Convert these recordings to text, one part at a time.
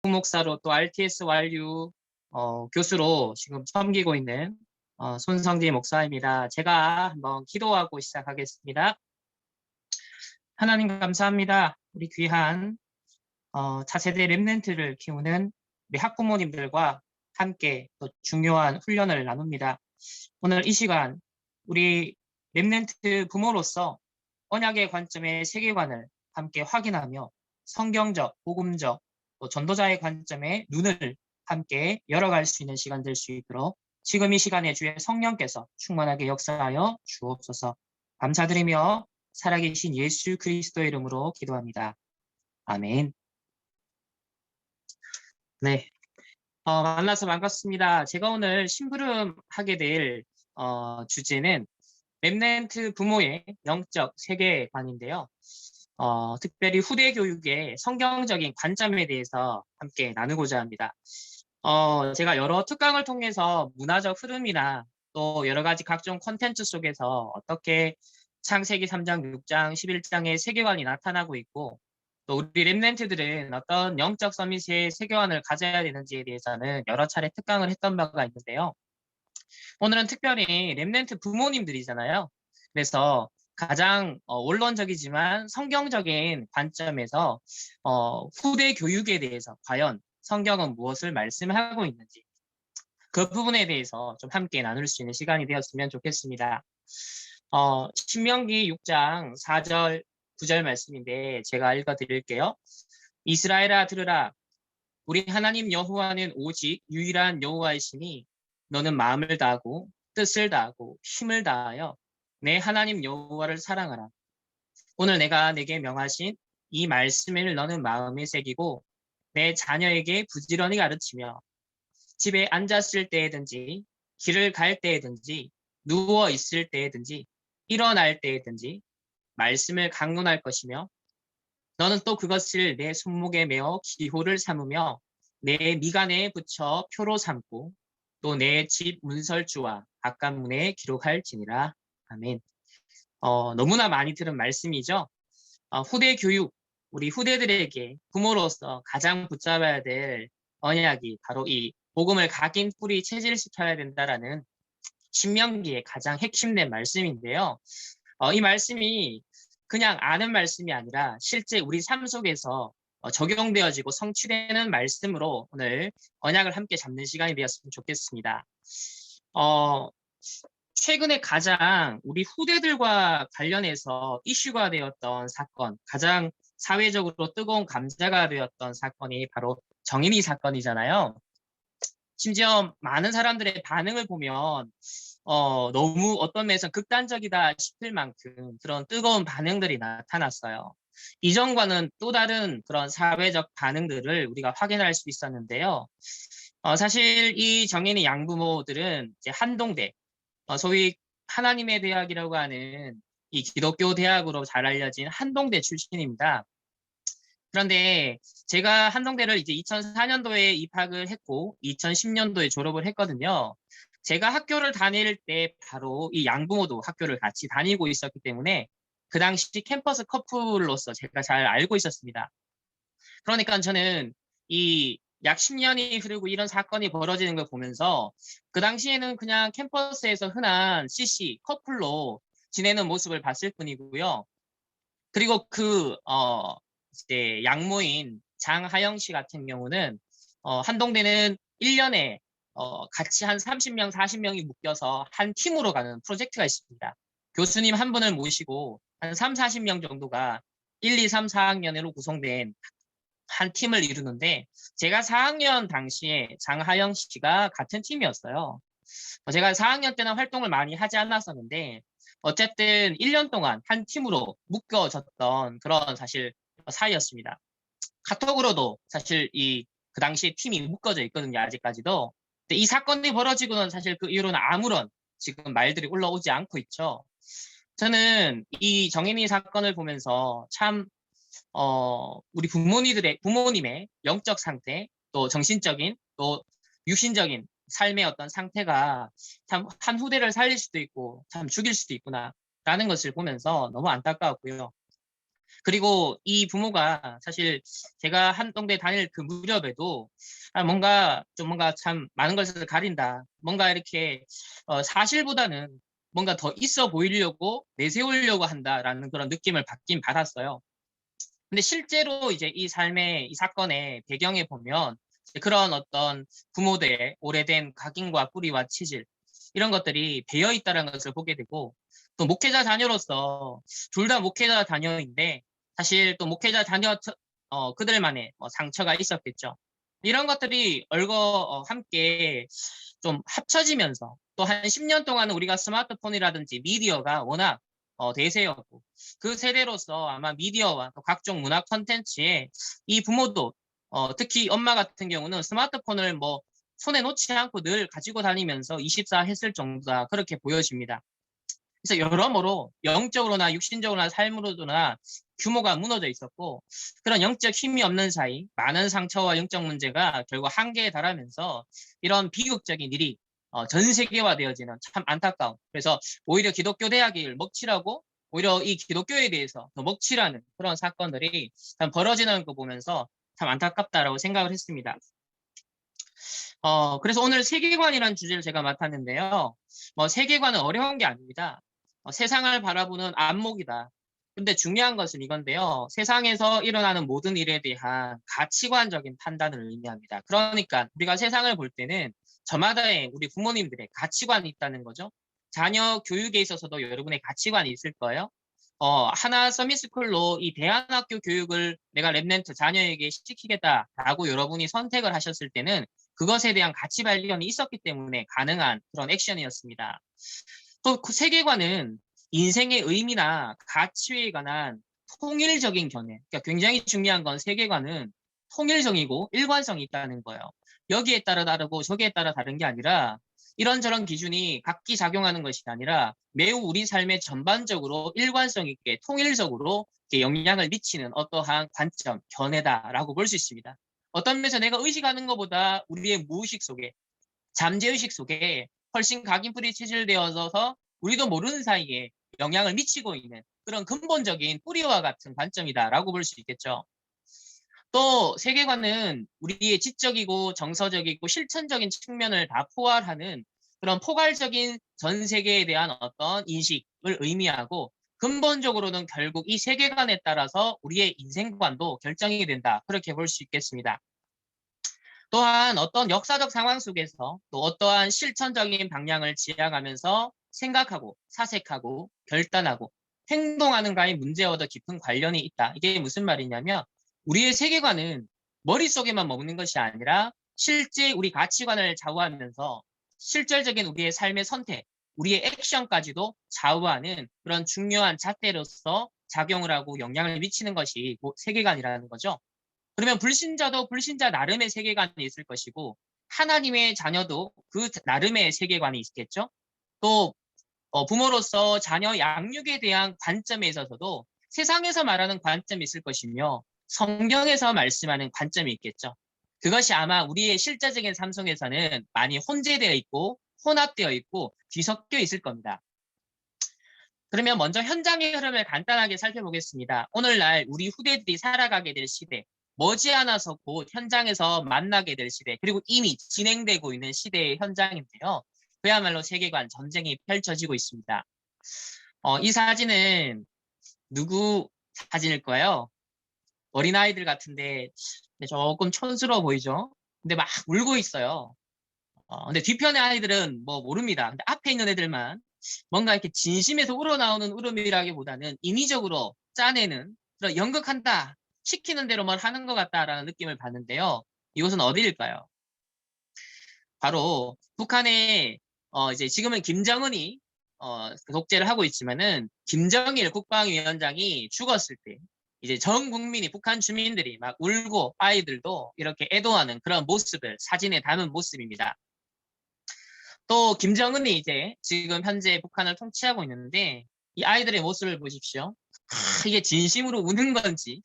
목사로 또 RTS 완류 교수로 지금 섬기고 있는 손성진 목사입니다. 제가 한번 기도하고 시작하겠습니다. 하나님 감사합니다. 우리 귀한 차세대 랩런트를 키우는 우리 학부모님들과 함께 또 중요한 훈련을 나눕니다. 오늘 이 시간 우리 랩런트 부모로서 언약의 관점의 세계관을 함께 확인하며 성경적, 복음적, 또 전도자의 관점에 눈을 함께 열어갈 수 있는 시간 될 수 있도록 지금 이 시간에 주의 성령께서 충만하게 역사하여 주옵소서. 감사드리며 살아계신 예수 그리스도의 이름으로 기도합니다. 아멘. 네, 만나서 반갑습니다. 제가 오늘 심부름하게 될 주제는 랩런트 부모의 영적 세계관인데요. 특별히 후대 교육의 성경적인 관점에 대해서 함께 나누고자 합니다. 제가 여러 특강을 통해서 문화적 흐름이나 또 여러 가지 각종 콘텐츠 속에서 어떻게 창세기 3장, 6장, 11장의 세계관이 나타나고 있고 또 우리 랩런트들은 어떤 영적 서밋의 세계관을 가져야 되는지에 대해서는 여러 차례 특강을 했던 바가 있는데요. 오늘은 특별히 랩런트 부모님들이잖아요. 그래서 가장 원론적이지만 성경적인 관점에서 후대 교육에 대해서 과연 성경은 무엇을 말씀하고 있는지 그 부분에 대해서 좀 함께 나눌 수 있는 시간이 되었으면 좋겠습니다. 신명기 6장 4절 9절 말씀인데 제가 읽어드릴게요. 이스라엘아 들으라. 우리 하나님 여호와는 오직 유일한 여호와이시니 너는 마음을 다하고 뜻을 다하고 힘을 다하여 내 하나님 여호와를 사랑하라. 오늘 내가 내게 명하신 이 말씀을 너는 마음에 새기고 내 자녀에게 부지런히 가르치며 집에 앉았을 때에든지 길을 갈 때에든지 누워 있을 때에든지 일어날 때에든지 말씀을 강론할 것이며 너는 또 그것을 내 손목에 메어 기호를 삼으며 내 미간에 붙여 표로 삼고 또 내 집 문설주와 바깥문에 기록할지니라. 아멘. 너무나 많이 들은 말씀이죠. 후대 교육, 우리 후대들에게 부모로서 가장 붙잡아야 될 언약이 바로 이 복음을 각인 뿌리 체질시켜야 된다라는 신명기의 가장 핵심된 말씀인데요. 이 말씀이 그냥 아는 말씀이 아니라 실제 우리 삶 속에서 적용되어지고 성취되는 말씀으로 오늘 언약을 함께 잡는 시간이 되었으면 좋겠습니다. 최근에 가장 우리 후대들과 관련해서 이슈가 되었던 사건, 가장 사회적으로 뜨거운 감자가 되었던 사건이 바로 정인이 사건이잖아요. 심지어 많은 사람들의 반응을 보면 너무 어떤 면에서 극단적이다 싶을 만큼 그런 뜨거운 반응들이 나타났어요. 이전과는 또 다른 그런 사회적 반응들을 우리가 확인할 수 있었는데요. 사실 이 정인이 양부모들은 이제 한동대, 소위 하나님의 대학이라고 하는 이 기독교 대학으로 잘 알려진 한동대 출신입니다. 그런데 제가 한동대를 이제 2004년도에 입학을 했고 2010년도에 졸업을 했거든요. 제가 학교를 다닐 때 바로 이 양부모도 학교를 같이 다니고 있었기 때문에 그 당시 캠퍼스 커플로서 제가 잘 알고 있었습니다. 그러니까 저는 이 약 10년이 흐르고 이런 사건이 벌어지는 걸 보면서 그 당시에는 그냥 캠퍼스에서 흔한 CC 커플로 지내는 모습을 봤을 뿐이고요. 그리고 이제 양모인 장하영 씨 같은 경우는 한동대는 1년에 같이 한 30명, 40명이 묶여서 한 팀으로 가는 프로젝트가 있습니다. 교수님 한 분을 모시고 한 3, 40명 정도가 1, 2, 3, 4학년으로 구성된 한 팀을 이루는데 제가 4학년 당시에 장하영 씨가 같은 팀이었어요. 제가 4학년 때는 활동을 많이 하지 않았었는데 어쨌든 1년 동안 한 팀으로 묶여졌던 그런 사실 사이였습니다. 카톡으로도 사실 그 당시에 팀이 묶어져 있거든요, 아직까지도. 근데 이 사건이 벌어지고는 사실 그 이후로는 아무런 지금 말들이 올라오지 않고 있죠. 저는 이 정인이 사건을 보면서 참 우리 부모님의 영적 상태, 또 정신적인, 또 육신적인 삶의 어떤 상태가 참 한 후대를 살릴 수도 있고 참 죽일 수도 있구나라는 것을 보면서 너무 안타까웠고요. 그리고 이 부모가 사실 제가 한동대 다닐 그 무렵에도 뭔가 참 많은 것을 가린다. 뭔가 이렇게 사실보다는 뭔가 더 있어 보이려고 내세우려고 한다라는 그런 느낌을 받긴 받았어요. 근데 실제로 이제 이 삶의 이 사건의 배경에 보면 그런 어떤 부모들의 오래된 각인과 뿌리와 치질 이런 것들이 배어 있다는 것을 보게 되고 또 목회자 자녀로서 둘 다 목회자 자녀인데 사실 또 목회자 자녀 그들만의 상처가 있었겠죠. 이런 것들이 함께 좀 합쳐지면서 또 한 10년 동안은 우리가 스마트폰이라든지 미디어가 워낙 대세였고 그 세대로서 아마 미디어와 또 각종 문화 콘텐츠에 이 부모도 특히 엄마 같은 경우는 스마트폰을 뭐 손에 놓지 않고 늘 가지고 다니면서 24 했을 정도다 그렇게 보여집니다. 그래서 여러모로 영적으로나 육신적으로나 삶으로나 규모가 무너져 있었고 그런 영적 힘이 없는 사이 많은 상처와 영적 문제가 결국 한계에 달하면서 이런 비극적인 일이 전 세계화되어지는 참 안타까운 그래서 오히려 기독교 대학을 먹칠하고 오히려 이 기독교에 대해서 더 먹칠하는 그런 사건들이 참 벌어지는 거 보면서 참 안타깝다라고 생각을 했습니다. 그래서 오늘 세계관이라는 주제를 제가 맡았는데요. 세계관은 어려운 게 아닙니다. 세상을 바라보는 안목이다. 근데 중요한 것은 이건데요. 세상에서 일어나는 모든 일에 대한 가치관적인 판단을 의미합니다. 그러니까 우리가 세상을 볼 때는 저마다의 우리 부모님들의 가치관이 있다는 거죠. 자녀 교육에 있어서도 여러분의 가치관이 있을 거예요. 하나 서밋스쿨로 이 대안학교 교육을 내가 랩넨트 자녀에게 시키겠다라고 여러분이 선택을 하셨을 때는 그것에 대한 가치 발견이 있었기 때문에 가능한 그런 액션이었습니다. 또 그 세계관은 인생의 의미나 가치에 관한 통일적인 견해. 그러니까 굉장히 중요한 건 세계관은 통일적이고 일관성이 있다는 거예요. 여기에 따라 다르고 저기에 따라 다른 게 아니라 이런저런 기준이 각기 작용하는 것이 아니라 매우 우리 삶에 전반적으로 일관성 있게 통일적으로 영향을 미치는 어떠한 관점, 견해다라고 볼 수 있습니다. 어떤 면에서 내가 의식하는 것보다 우리의 무의식 속에 잠재의식 속에 훨씬 각인뿔이 체질되어서 우리도 모르는 사이에 영향을 미치고 있는 그런 근본적인 뿌리와 같은 관점이다라고 볼 수 있겠죠. 또 세계관은 우리의 지적이고 정서적이고 실천적인 측면을 다 포괄하는 그런 포괄적인 전 세계에 대한 어떤 인식을 의미하고 근본적으로는 결국 이 세계관에 따라서 우리의 인생관도 결정이 된다. 그렇게 볼 수 있겠습니다. 또한 어떤 역사적 상황 속에서 또 어떠한 실천적인 방향을 지향하면서 생각하고 사색하고 결단하고 행동하는가의 문제와 더 깊은 관련이 있다. 이게 무슨 말이냐면 우리의 세계관은 머릿속에만 머무는 것이 아니라 실제 우리 가치관을 좌우하면서 실질적인 우리의 삶의 선택, 우리의 액션까지도 좌우하는 그런 중요한 잣대로서 작용을 하고 영향을 미치는 것이 세계관이라는 거죠. 그러면 불신자도 불신자 나름의 세계관이 있을 것이고 하나님의 자녀도 그 나름의 세계관이 있겠죠. 또 부모로서 자녀 양육에 대한 관점에 있어서도 세상에서 말하는 관점이 있을 것이며 성경에서 말씀하는 관점이 있겠죠. 그것이 아마 우리의 실제적인 삶 속에서는 많이 혼재되어 있고 혼합되어 있고 뒤섞여 있을 겁니다. 그러면 먼저 현장의 흐름을 간단하게 살펴보겠습니다. 오늘날 우리 후대들이 살아가게 될 시대, 머지않아서 곧 현장에서 만나게 될 시대, 그리고 이미 진행되고 있는 시대의 현장인데요. 그야말로 세계관 전쟁이 펼쳐지고 있습니다. 이 사진은 누구 사진일까요? 어린아이들 같은데 조금 촌스러워 보이죠? 근데 막 울고 있어요. 근데 뒤편의 아이들은 뭐 모릅니다. 근데 앞에 있는 애들만 뭔가 이렇게 진심에서 우러나오는 울음이라기보다는 인위적으로 짜내는 그런 연극한다, 시키는 대로만 하는 것 같다라는 느낌을 받는데요. 이곳은 어디일까요? 바로 북한의 이제 지금은 김정은이 독재를 하고 있지만은 김정일 국방위원장이 죽었을 때 이제 전 국민이 북한 주민들이 막 울고 아이들도 이렇게 애도하는 그런 모습을 사진에 담은 모습입니다. 또 김정은이 이제 지금 현재 북한을 통치하고 있는데 이 아이들의 모습을 보십시오. 이게 진심으로 우는 건지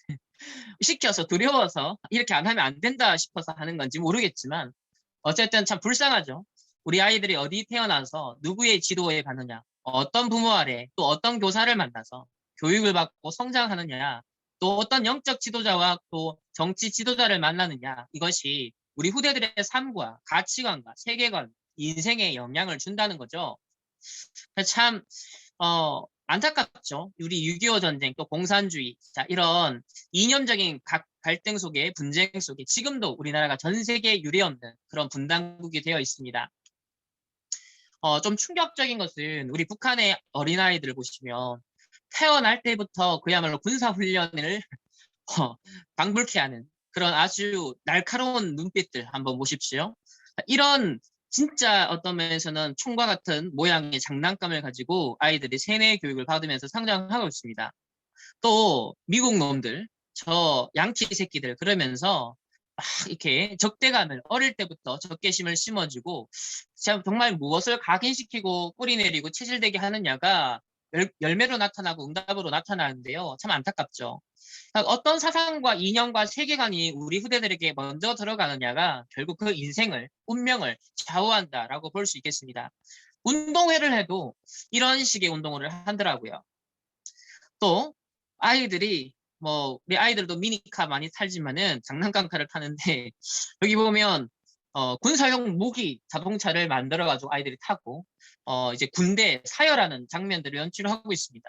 시켜서 두려워서 이렇게 안 하면 안 된다 싶어서 하는 건지 모르겠지만 어쨌든 참 불쌍하죠. 우리 아이들이 어디 태어나서 누구의 지도에 가느냐, 어떤 부모 아래 또 어떤 교사를 만나서 교육을 받고 성장하느냐 또 어떤 영적 지도자와 또 정치 지도자를 만나느냐, 이것이 우리 후대들의 삶과 가치관과 세계관, 인생에 영향을 준다는 거죠. 참 안타깝죠. 우리 6.25 전쟁 또 공산주의, 자, 이런 이념적인 갈등 속에, 분쟁 속에 지금도 우리나라가 전 세계에 유례없는 그런 분단국이 되어 있습니다. 좀 충격적인 것은 우리 북한의 어린아이들을 보시면 태어날 때부터 그야말로 군사훈련을 방불케 하는 그런 아주 날카로운 눈빛들 한번 보십시오. 이런 진짜 어떤 면에서는 총과 같은 모양의 장난감을 가지고 아이들이 세뇌 교육을 받으면서 성장하고 있습니다. 또 미국 놈들, 저 양키 새끼들 그러면서 막 이렇게 적대감을 어릴 때부터 적개심을 심어주고 정말 무엇을 각인시키고 뿌리내리고 체질되게 하느냐가 열매로 나타나고 응답으로 나타나는데요. 참 안타깝죠. 그러니까 어떤 사상과 이념과 세계관이 우리 후대들에게 먼저 들어가느냐가 결국 그 인생을, 운명을 좌우한다라고 볼 수 있겠습니다. 운동회를 해도 이런 식의 운동을 하더라고요. 또 아이들이 우리 아이들도 미니카 많이 타지만은 장난감카를 타는데 여기 보면 군사용 무기 자동차를 만들어 가지고 아이들이 타고 이제 군대 사열하는 장면들을 연출하고 있습니다.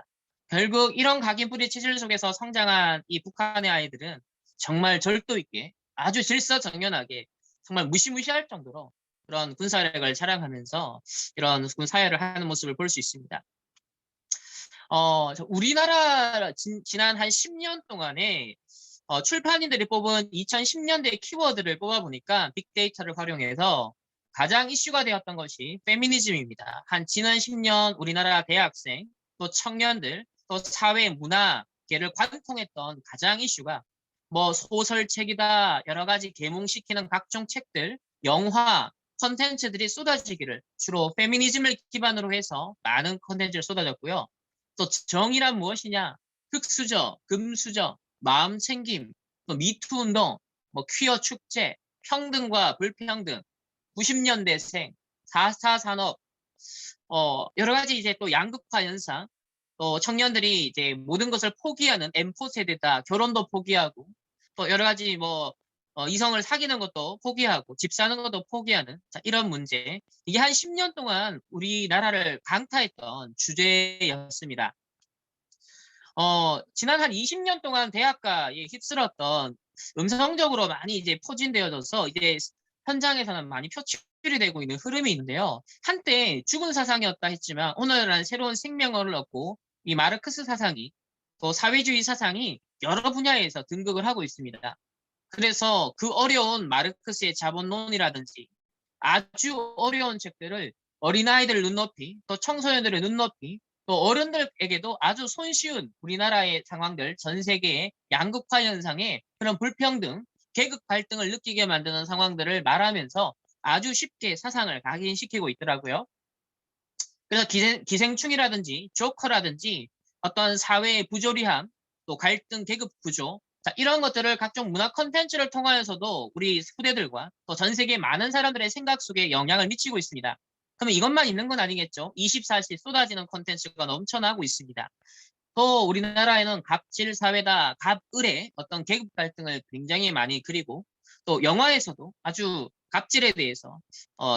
결국 이런 각인뿌리 체질 속에서 성장한 이 북한의 아이들은 정말 절도 있게 아주 질서정연하게 정말 무시무시할 정도로 그런 군사력을 자랑하면서 이런 군사열을 하는 모습을 볼 수 있습니다. 우리나라 지난 한 10년 동안에 출판인들이 뽑은 2010년대 키워드를 뽑아보니까 빅데이터를 활용해서 가장 이슈가 되었던 것이 페미니즘입니다. 한 지난 10년 우리나라 대학생, 또 청년들, 또 사회 문화계를 관통했던 가장 이슈가 소설책이다, 여러 가지 계몽시키는 각종 책들, 영화, 컨텐츠들이 쏟아지기를 주로 페미니즘을 기반으로 해서 많은 컨텐츠를 쏟아졌고요. 또 정의란 무엇이냐? 흑수저, 금수저, 마음챙김, 또 미투 운동, 퀴어 축제, 평등과 불평등, 90년대생, 4.4 산업, 여러 가지 이제 또 양극화 현상, 또 청년들이 이제 모든 것을 포기하는 M4 세대다, 결혼도 포기하고, 또 여러 가지 이성을 사귀는 것도 포기하고, 집 사는 것도 포기하는, 자, 이런 문제. 이게 한 10년 동안 우리나라를 강타했던 주제였습니다. 지난 한 20년 동안 대학가에 휩쓸었던 음성적으로 많이 이제 포진되어져서 이제 현장에서는 많이 표출이 되고 있는 흐름이 있는데요. 한때 죽은 사상이었다 했지만 오늘은 새로운 생명을 얻고 이 마르크스 사상이 또 사회주의 사상이 여러 분야에서 등극을 하고 있습니다. 그래서 그 어려운 마르크스의 자본론이라든지 아주 어려운 책들을 어린아이들 눈높이, 또 청소년들의 눈높이, 또 어른들에게도 아주 손쉬운 우리나라의 상황들, 전 세계의 양극화 현상의 그런 불평등, 계급 갈등을 느끼게 만드는 상황들을 말하면서 아주 쉽게 사상을 각인시키고 있더라고요. 그래서 기생충이라든지 조커라든지 어떤 사회의 부조리함, 또 갈등, 계급 구조, 자, 이런 것들을 각종 문화 콘텐츠를 통하여서도 우리 후대들과 또 전 세계 많은 사람들의 생각 속에 영향을 미치고 있습니다. 그러면 이것만 있는 건 아니겠죠? 24시 쏟아지는 콘텐츠가 넘쳐나고 있습니다. 또 우리나라에는 갑질 사회다, 갑을의 어떤 계급 갈등을 굉장히 많이 그리고 또 영화에서도 아주 갑질에 대해서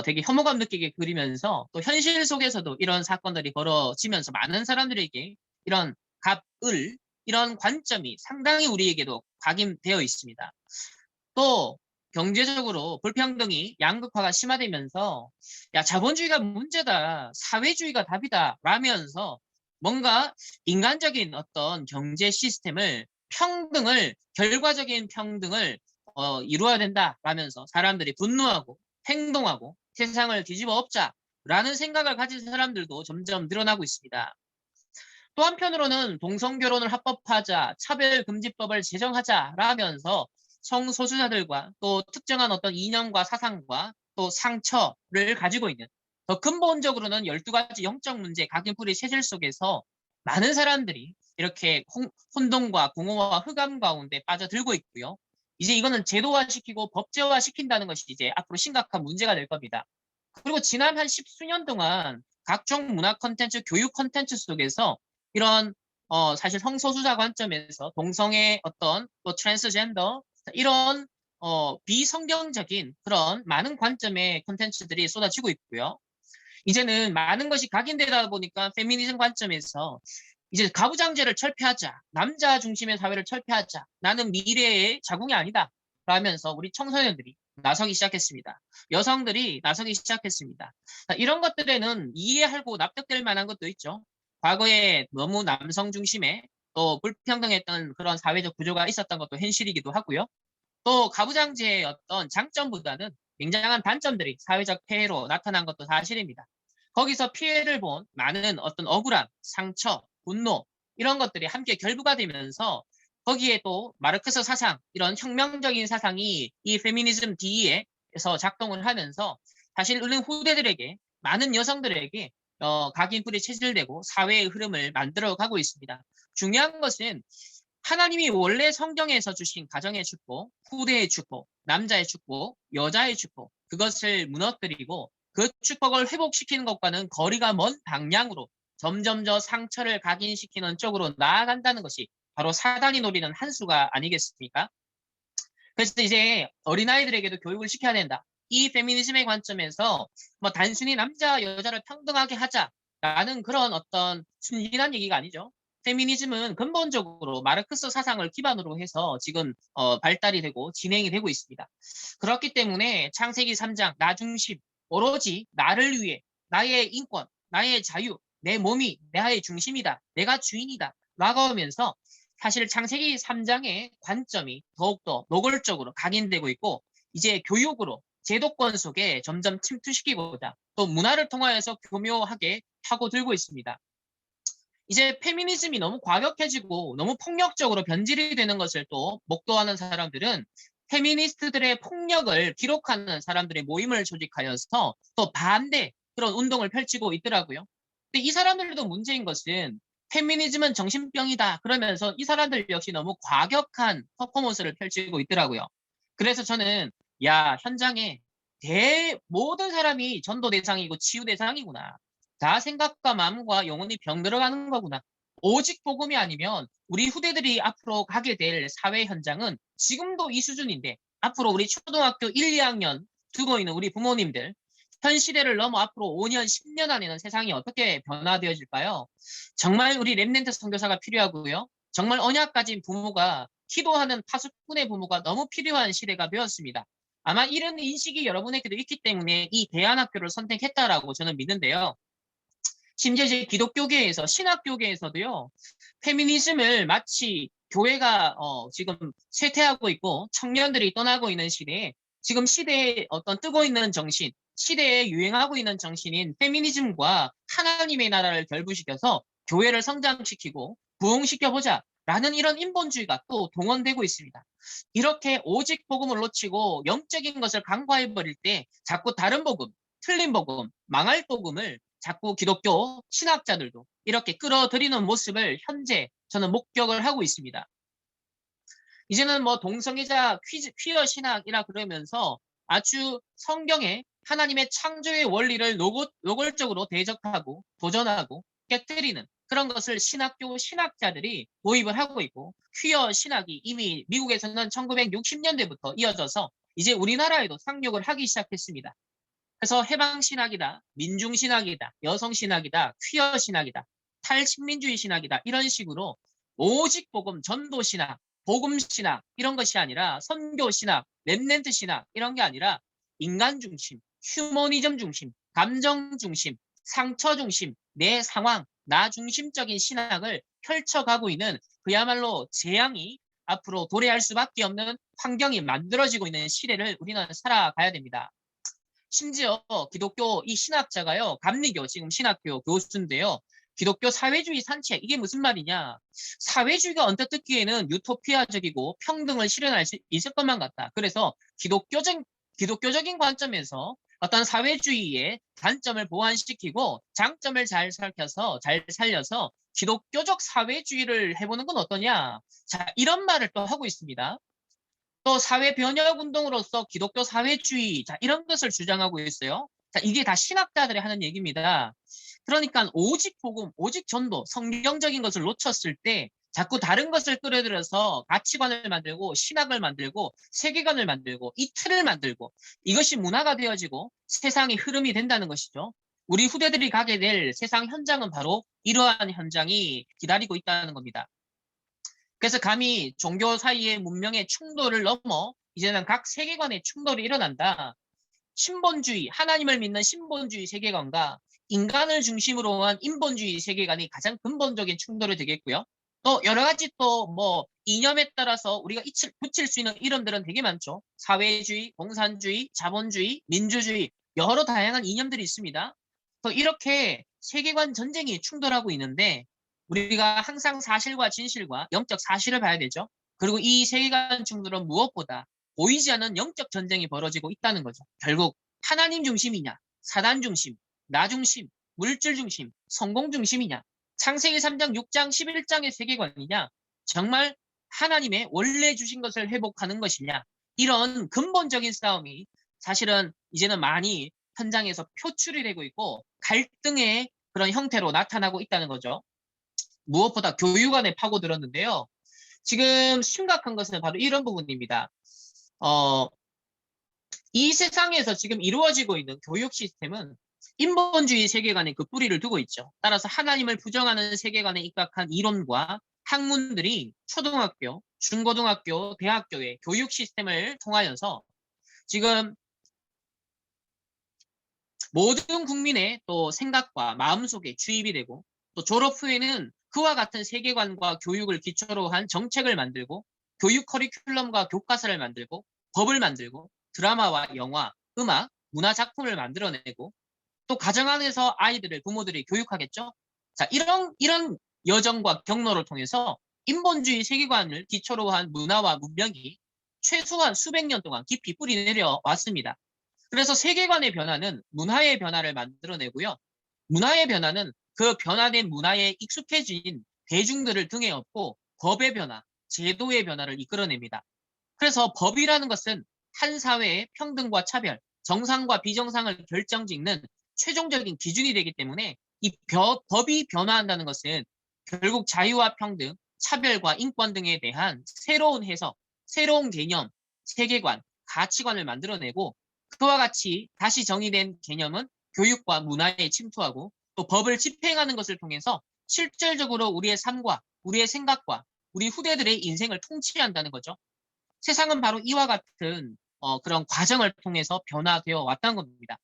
되게 혐오감 느끼게 그리면서 또 현실 속에서도 이런 사건들이 벌어지면서 많은 사람들에게 이런 갑을 이런 관점이 상당히 우리에게도 각인되어 있습니다. 또 경제적으로 불평등이 양극화가 심화되면서 야, 자본주의가 문제다, 사회주의가 답이다 라면서 뭔가 인간적인 어떤 경제 시스템을 평등을 결과적인 평등을 이루어야 된다라면서 사람들이 분노하고 행동하고 세상을 뒤집어 엎자라는 생각을 가진 사람들도 점점 늘어나고 있습니다. 또 한편으로는 동성결혼을 합법화하자, 차별금지법을 제정하자라면서 성소수자들과 또 특정한 어떤 이념과 사상과 또 상처를 가지고 있는 더 근본적으로는 12가지 영적 문제, 각인뿌리 체질 속에서 많은 사람들이 이렇게 혼돈과 공허와 흑암 가운데 빠져들고 있고요. 이제 이거는 제도화시키고 법제화시킨다는 것이 이제 앞으로 심각한 문제가 될 겁니다. 그리고 지난 한 10수년 동안 각종 문화 콘텐츠, 교육 콘텐츠 속에서 이런 사실 성소수자 관점에서 동성애 어떤 또 트랜스젠더 이런 비성경적인 그런 많은 관점의 콘텐츠들이 쏟아지고 있고요. 이제는 많은 것이 각인되다 보니까 페미니즘 관점에서 이제 가부장제를 철폐하자, 남자 중심의 사회를 철폐하자, 나는 미래의 자궁이 아니다 라면서 우리 청소년들이 나서기 시작했습니다. 여성들이 나서기 시작했습니다. 이런 것들에는 이해하고 납득될 만한 것도 있죠. 과거에 너무 남성 중심의 또 불평등했던 그런 사회적 구조가 있었던 것도 현실이기도 하고요. 또 가부장제의 어떤 장점보다는 굉장한 단점들이 사회적 폐해로 나타난 것도 사실입니다. 거기서 피해를 본 많은 어떤 억울함, 상처, 분노 이런 것들이 함께 결부가 되면서 거기에 또 마르크스 사상 이런 혁명적인 사상이 이 페미니즘 D에서 작동을 하면서 사실 우리 후대들에게 많은 여성들에게 각인뿔이 체질되고 사회의 흐름을 만들어가고 있습니다. 중요한 것은 하나님이 원래 성경에서 주신 가정의 축복, 후대의 축복, 남자의 축복, 여자의 축복 그것을 무너뜨리고 그 축복을 회복시키는 것과는 거리가 먼 방향으로 점점 더 상처를 각인시키는 쪽으로 나아간다는 것이 바로 사단이 노리는 한 수가 아니겠습니까? 그래서 이제 어린아이들에게도 교육을 시켜야 된다. 이 페미니즘의 관점에서 뭐 단순히 남자, 여자를 평등하게 하자라는 그런 어떤 순진한 얘기가 아니죠. 페미니즘은 근본적으로 마르크스 사상을 기반으로 해서 지금 발달이 되고 진행이 되고 있습니다. 그렇기 때문에 창세기 3장 나 중심, 오로지 나를 위해 나의 인권, 나의 자유, 내 몸이 나의 중심이다. 내가 주인이다. 라고 하면서 사실 창세기 3장의 관점이 더욱더 노골적으로 각인되고 있고 이제 교육으로 제도권 속에 점점 침투시키고자 또 문화를 통하여서 교묘하게 파고들고 있습니다. 이제 페미니즘이 너무 과격해지고 너무 폭력적으로 변질이 되는 것을 또 목도하는 사람들은 페미니스트들의 폭력을 기록하는 사람들의 모임을 조직하여서 또 반대 그런 운동을 펼치고 있더라고요. 근데 이 사람들도 문제인 것은 페미니즘은 정신병이다 그러면서 이 사람들 역시 너무 과격한 퍼포먼스를 펼치고 있더라고요. 그래서 저는 야 현장에 모든 사람이 전도 대상이고 치유 대상이구나. 다 생각과 마음과 영혼이 병들어가는 거구나. 오직 복음이 아니면 우리 후대들이 앞으로 가게 될 사회 현장은 지금도 이 수준인데 앞으로 우리 초등학교 1, 2학년 두고 있는 우리 부모님들 현 시대를 넘어 앞으로 5년, 10년 안에는 세상이 어떻게 변화되어질까요? 정말 우리 렘넌트 선교사가 필요하고요. 정말 언약 가진 부모가 기도하는 파수꾼의 부모가 너무 필요한 시대가 되었습니다. 아마 이런 인식이 여러분에게도 있기 때문에 이 대안학교를 선택했다라고 저는 믿는데요. 심지어 이제 기독교계에서 신학교계에서도요. 페미니즘을 마치 교회가 지금 쇠퇴하고 있고 청년들이 떠나고 있는 시대에 지금 시대에 어떤 뜨고 있는 정신, 시대에 유행하고 있는 정신인 페미니즘과 하나님의 나라를 결부시켜서 교회를 성장시키고 부흥시켜보자 라는 이런 인본주의가 또 동원되고 있습니다. 이렇게 오직 복음을 놓치고 영적인 것을 간과해버릴 때 자꾸 다른 복음, 틀린 복음, 망할 복음을 자꾸 기독교 신학자들도 이렇게 끌어들이는 모습을 현재 저는 목격을 하고 있습니다. 이제는 뭐 동성애자 퀴어 신학이라 그러면서 아주 성경에 하나님의 창조의 원리를 노골적으로 대적하고 도전하고 깨뜨리는 그런 것을 신학교 신학자들이 도입을 하고 있고 퀴어 신학이 이미 미국에서는 1960년대부터 이어져서 이제 우리나라에도 상륙을 하기 시작했습니다. 그래서 해방신학이다, 민중신학이다, 여성신학이다, 퀴어신학이다, 탈식민주의 신학이다 이런 식으로 오직 복음, 전도신학, 복음신학 이런 것이 아니라 선교신학, 렘넌트신학 이런 게 아니라 인간 중심, 휴머니즘 중심, 감정 중심, 상처 중심, 내 상황, 나 중심적인 신학을 펼쳐가고 있는 그야말로 재앙이 앞으로 도래할 수밖에 없는 환경이 만들어지고 있는 시대를 우리는 살아가야 됩니다. 심지어 기독교 이 신학자가요, 감리교 지금 신학교 교수인데요. 기독교 사회주의 산책 이게 무슨 말이냐? 사회주의가 언뜻 듣기에는 유토피아적이고 평등을 실현할 수 있을 것만 같다. 그래서 기독교적인 관점에서 어떤 사회주의의 단점을 보완시키고 장점을 잘 살펴서 잘 살려서 기독교적 사회주의를 해보는 건 어떠냐? 자, 이런 말을 또 하고 있습니다. 또 사회 변혁 운동으로서 기독교 사회주의 자, 이런 것을 주장하고 있어요. 자, 이게 다 신학자들이 하는 얘기입니다. 그러니까 오직 복음, 오직 전도, 성경적인 것을 놓쳤을 때 자꾸 다른 것을 끌어들여서 가치관을 만들고 신학을 만들고 세계관을 만들고 이 틀을 만들고 이것이 문화가 되어지고 세상의 흐름이 된다는 것이죠. 우리 후대들이 가게 될 세상 현장은 바로 이러한 현장이 기다리고 있다는 겁니다. 그래서 감히 종교 사이의 문명의 충돌을 넘어 이제는 각 세계관의 충돌이 일어난다. 신본주의, 하나님을 믿는 신본주의 세계관과 인간을 중심으로 한 인본주의 세계관이 가장 근본적인 충돌이 되겠고요. 또 여러 가지 또 뭐 이념에 따라서 우리가 붙일 수 있는 이름들은 되게 많죠. 사회주의, 공산주의, 자본주의, 민주주의 여러 다양한 이념들이 있습니다. 또 이렇게 세계관 전쟁이 충돌하고 있는데 우리가 항상 사실과 진실과 영적 사실을 봐야 되죠. 그리고 이 세계관 충돌은 무엇보다 보이지 않는 영적 전쟁이 벌어지고 있다는 거죠. 결국 하나님 중심이냐, 사단 중심, 나 중심, 물질 중심, 성공 중심이냐, 창세기 3장, 6장, 11장의 세계관이냐, 정말 하나님의 원래 주신 것을 회복하는 것이냐, 이런 근본적인 싸움이 사실은 이제는 많이 현장에서 표출이 되고 있고 갈등의 그런 형태로 나타나고 있다는 거죠. 무엇보다 교육 안에 파고들었는데요. 지금 심각한 것은 바로 이런 부분입니다. 이 세상에서 지금 이루어지고 있는 교육 시스템은 인본주의 세계관에 그 뿌리를 두고 있죠. 따라서 하나님을 부정하는 세계관에 입각한 이론과 학문들이 초등학교, 중고등학교, 대학교의 교육 시스템을 통하여서 지금 모든 국민의 또 생각과 마음속에 주입이 되고 또 졸업 후에는 그와 같은 세계관과 교육을 기초로 한 정책을 만들고 교육 커리큘럼과 교과서를 만들고 법을 만들고 드라마와 영화, 음악, 문화 작품을 만들어내고 또 가정 안에서 아이들을 부모들이 교육하겠죠. 자, 이런 여정과 경로를 통해서 인본주의 세계관을 기초로 한 문화와 문명이 최소한 수백 년 동안 깊이 뿌리 내려 왔습니다. 그래서 세계관의 변화는 문화의 변화를 만들어내고요. 문화의 변화는 그 변화된 문화에 익숙해진 대중들을 등에 업고 법의 변화, 제도의 변화를 이끌어냅니다. 그래서 법이라는 것은 한 사회의 평등과 차별, 정상과 비정상을 결정짓는 최종적인 기준이 되기 때문에 이 법이 변화한다는 것은 결국 자유와 평등, 차별과 인권 등에 대한 새로운 해석, 새로운 개념, 세계관, 가치관을 만들어내고 그와 같이 다시 정의된 개념은 교육과 문화에 침투하고 또 법을 집행하는 것을 통해서 실질적으로 우리의 삶과 우리의 생각과 우리 후대들의 인생을 통치한다는 거죠. 세상은 바로 이와 같은 그런 과정을 통해서 변화되어 왔다는 겁니다.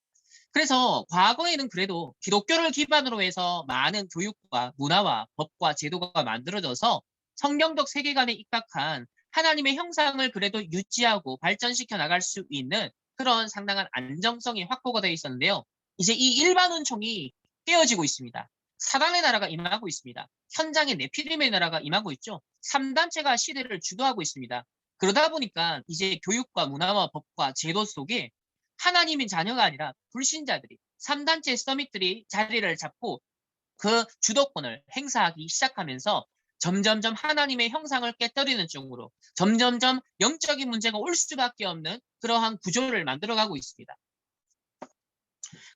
그래서 과거에는 그래도 기독교를 기반으로 해서 많은 교육과 문화와 법과 제도가 만들어져서 성경적 세계관에 입각한 하나님의 형상을 그래도 유지하고 발전시켜 나갈 수 있는 그런 상당한 안정성이 확보가 되어 있었는데요. 이제 이 일반 은총이 깨어지고 있습니다. 사단의 나라가 임하고 있습니다. 현장에 네피림의 나라가 임하고 있죠. 3단체가 시대를 주도하고 있습니다. 그러다 보니까 이제 교육과 문화와 법과 제도 속에 하나님의 자녀가 아니라 불신자들이 3단체 서밋들이 자리를 잡고 그 주도권을 행사하기 시작하면서 점점점 하나님의 형상을 깨뜨리는 쪽으로 점점점 영적인 문제가 올 수밖에 없는 그러한 구조를 만들어가고 있습니다.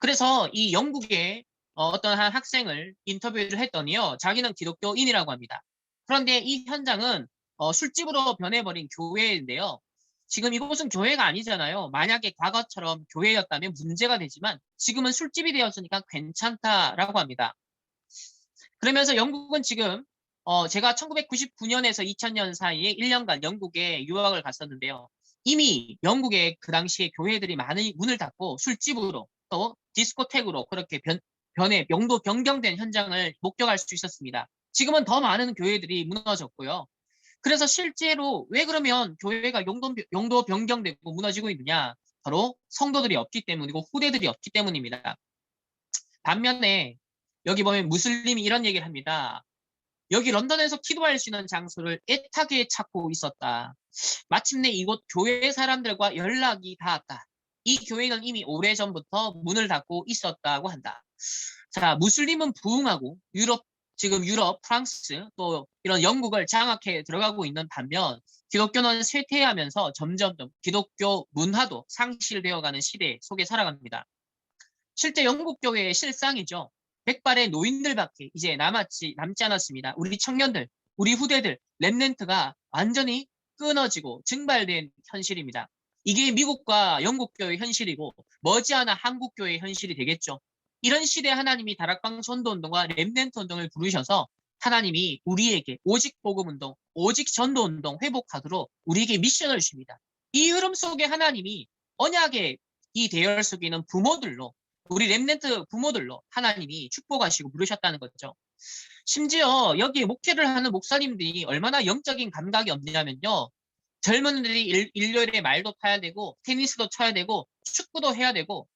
그래서 이 영국의 어떤 한 학생을 인터뷰를 했더니요. 자기는 기독교인이라고 합니다. 그런데 이 현장은 술집으로 변해버린 교회인데요. 지금 이곳은 교회가 아니잖아요. 만약에 과거처럼 교회였다면 문제가 되지만 지금은 술집이 되었으니까 괜찮다라고 합니다. 그러면서 영국은 지금 제가 1999년에서 2000년 사이에 1년간 영국에 유학을 갔었는데요. 이미 영국의 그 당시에 교회들이 많이 문을 닫고 술집으로 또 디스코텍으로 그렇게 변해 용도 변경된 현장을 목격할 수 있었습니다. 지금은 더 많은 교회들이 무너졌고요. 그래서 실제로 왜 그러면 교회가 용도 변경되고 무너지고 있느냐? 바로 성도들이 없기 때문이고 후대들이 없기 때문입니다. 반면에 여기 보면 무슬림이 이런 얘기를 합니다. 여기 런던에서 기도할 수 있는 장소를 애타게 찾고 있었다. 마침내 이곳 교회 사람들과 연락이 닿았다. 이 교회는 이미 오래전부터 문을 닫고 있었다고 한다. 자, 무슬림은 부흥하고 지금 유럽, 프랑스, 또 이런 영국을 장악해 들어가고 있는 반면 기독교는 쇠퇴하면서 점점점 기독교 문화도 상실되어가는 시대 속에 살아갑니다. 실제 영국 교회의 실상이죠. 백발의 노인들밖에 이제 남지 않았습니다. 우리 청년들, 우리 후대들, 렘넌트가 완전히 끊어지고 증발된 현실입니다. 이게 미국과 영국 교회의 현실이고 머지않아 한국 교회의 현실이 되겠죠. 이런 시대에 하나님이 다락방 전도운동과 렘넌트 운동을 부르셔서 하나님이 우리에게 오직 복음운동, 오직 전도운동 회복하도록 우리에게 미션을 주십니다. 이 흐름 속에 하나님이 언약의 이 대열 속에 있는 부모들로, 우리 렘넌트 부모들로 하나님이 축복하시고 부르셨다는 거죠. 심지어 여기 목회를 하는 목사님들이 얼마나 영적인 감각이 없냐면요. 젊은이들이 일요일에 말도 타야 되고 테니스도 쳐야 되고 축구도 해야 되고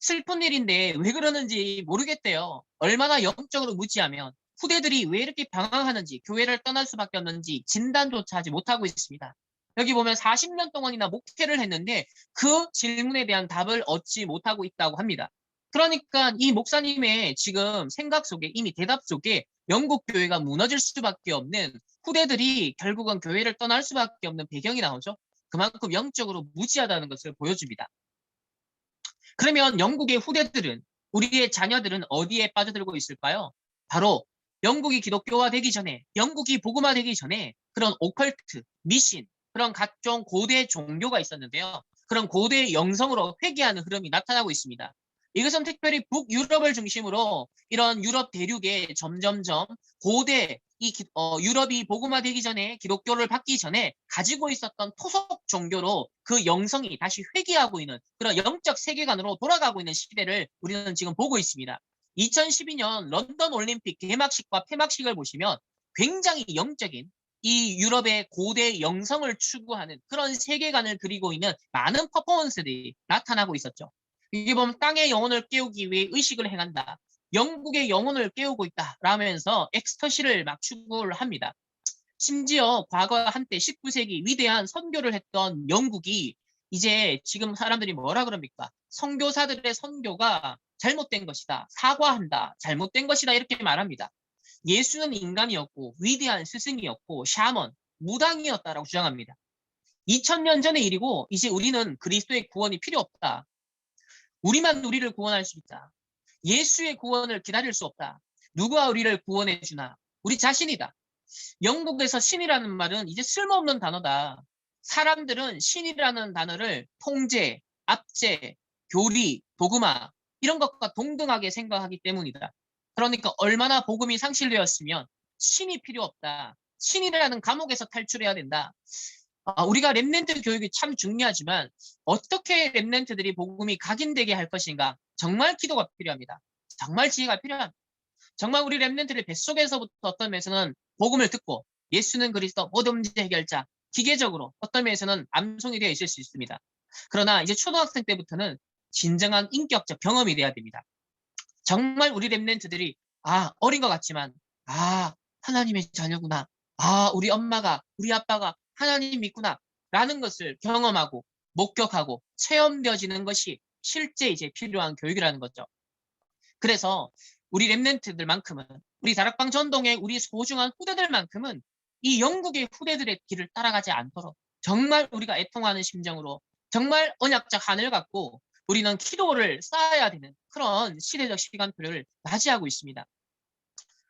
슬픈 일인데 왜 그러는지 모르겠대요. 얼마나 영적으로 무지하면 후대들이 왜 이렇게 방황하는지, 교회를 떠날 수밖에 없는지 진단조차 하지 못하고 있습니다. 여기 보면 40년 동안이나 목회를 했는데 그 질문에 대한 답을 얻지 못하고 있다고 합니다. 그러니까 이 목사님의 지금 생각 속에, 이미 대답 속에 영국 교회가 무너질 수밖에 없는, 후대들이 결국은 교회를 떠날 수밖에 없는 배경이 나오죠. 그만큼 영적으로 무지하다는 것을 보여줍니다. 그러면 영국의 후대들은, 우리의 자녀들은 어디에 빠져들고 있을까요? 바로 영국이 기독교화되기 전에, 영국이 복음화되기 전에 그런 오컬트, 미신, 그런 각종 고대 종교가 있었는데요. 그런 고대 영성으로 회귀하는 흐름이 나타나고 있습니다. 이것은 특별히 북유럽을 중심으로 이런 유럽 대륙에 점점점 고대, 유럽이 복음화되기 전에, 기독교를 받기 전에 가지고 있었던 토속 종교로 그 영성이 다시 회귀하고 있는 그런 영적 세계관으로 돌아가고 있는 시대를 우리는 지금 보고 있습니다. 2012년 런던 올림픽 개막식과 폐막식을 보시면 굉장히 영적인 이 유럽의 고대 영성을 추구하는 그런 세계관을 그리고 있는 많은 퍼포먼스들이 나타나고 있었죠. 이게 보면 땅의 영혼을 깨우기 위해 의식을 행한다. 영국의 영혼을 깨우고 있다. 라면서 엑스터시를 막 추구를 합니다. 심지어 과거 한때 19세기 위대한 선교를 했던 영국이 이제 지금 사람들이 뭐라 그럽니까? 선교사들의 선교가 잘못된 것이다. 사과한다. 잘못된 것이다. 이렇게 말합니다. 예수는 인간이었고 위대한 스승이었고 샤먼, 무당이었다라고 주장합니다. 2000년 전의 일이고 이제 우리는 그리스도의 구원이 필요 없다. 우리만 우리를 구원할 수 있다. 예수의 구원을 기다릴 수 없다. 누가 우리를 구원해 주나? 우리 자신이다. 영국에서 신이라는 말은 이제 쓸모없는 단어다. 사람들은 신이라는 단어를 통제, 압제, 교리, 도그마 이런 것과 동등하게 생각하기 때문이다. 그러니까 얼마나 복음이 상실되었으면 신이 필요 없다. 신이라는 감옥에서 탈출해야 된다. 우리가 렘넌트 교육이 참 중요하지만 어떻게 렘넌트들이 복음이 각인되게 할 것인가? 정말 기도가 필요합니다. 정말 지혜가 필요합니다. 정말 우리 렘넌트들 뱃속에서부터 어떤 면에서는 복음을 듣고 예수는 그리스도 모든 문제 해결자, 기계적으로 어떤 면에서는 암송이 되어 있을 수 있습니다. 그러나 이제 초등학생 때부터는 진정한 인격적 경험이 돼야 됩니다. 정말 우리 렘넌트들이 어린 것 같지만 하나님의 자녀구나. 우리 엄마가, 우리 아빠가 하나님 믿구나 라는 것을 경험하고 목격하고 체험되어지는 것이 실제 이제 필요한 교육이라는 거죠. 그래서 우리 렘넌트들만큼은, 우리 다락방 전동의 우리 소중한 후대들만큼은 이 영국의 후대들의 길을 따라가지 않도록 정말 우리가 애통하는 심정으로 정말 언약적 한을 갖고 우리는 기도를 쌓아야 되는 그런 시대적 시간표를 맞이하고 있습니다.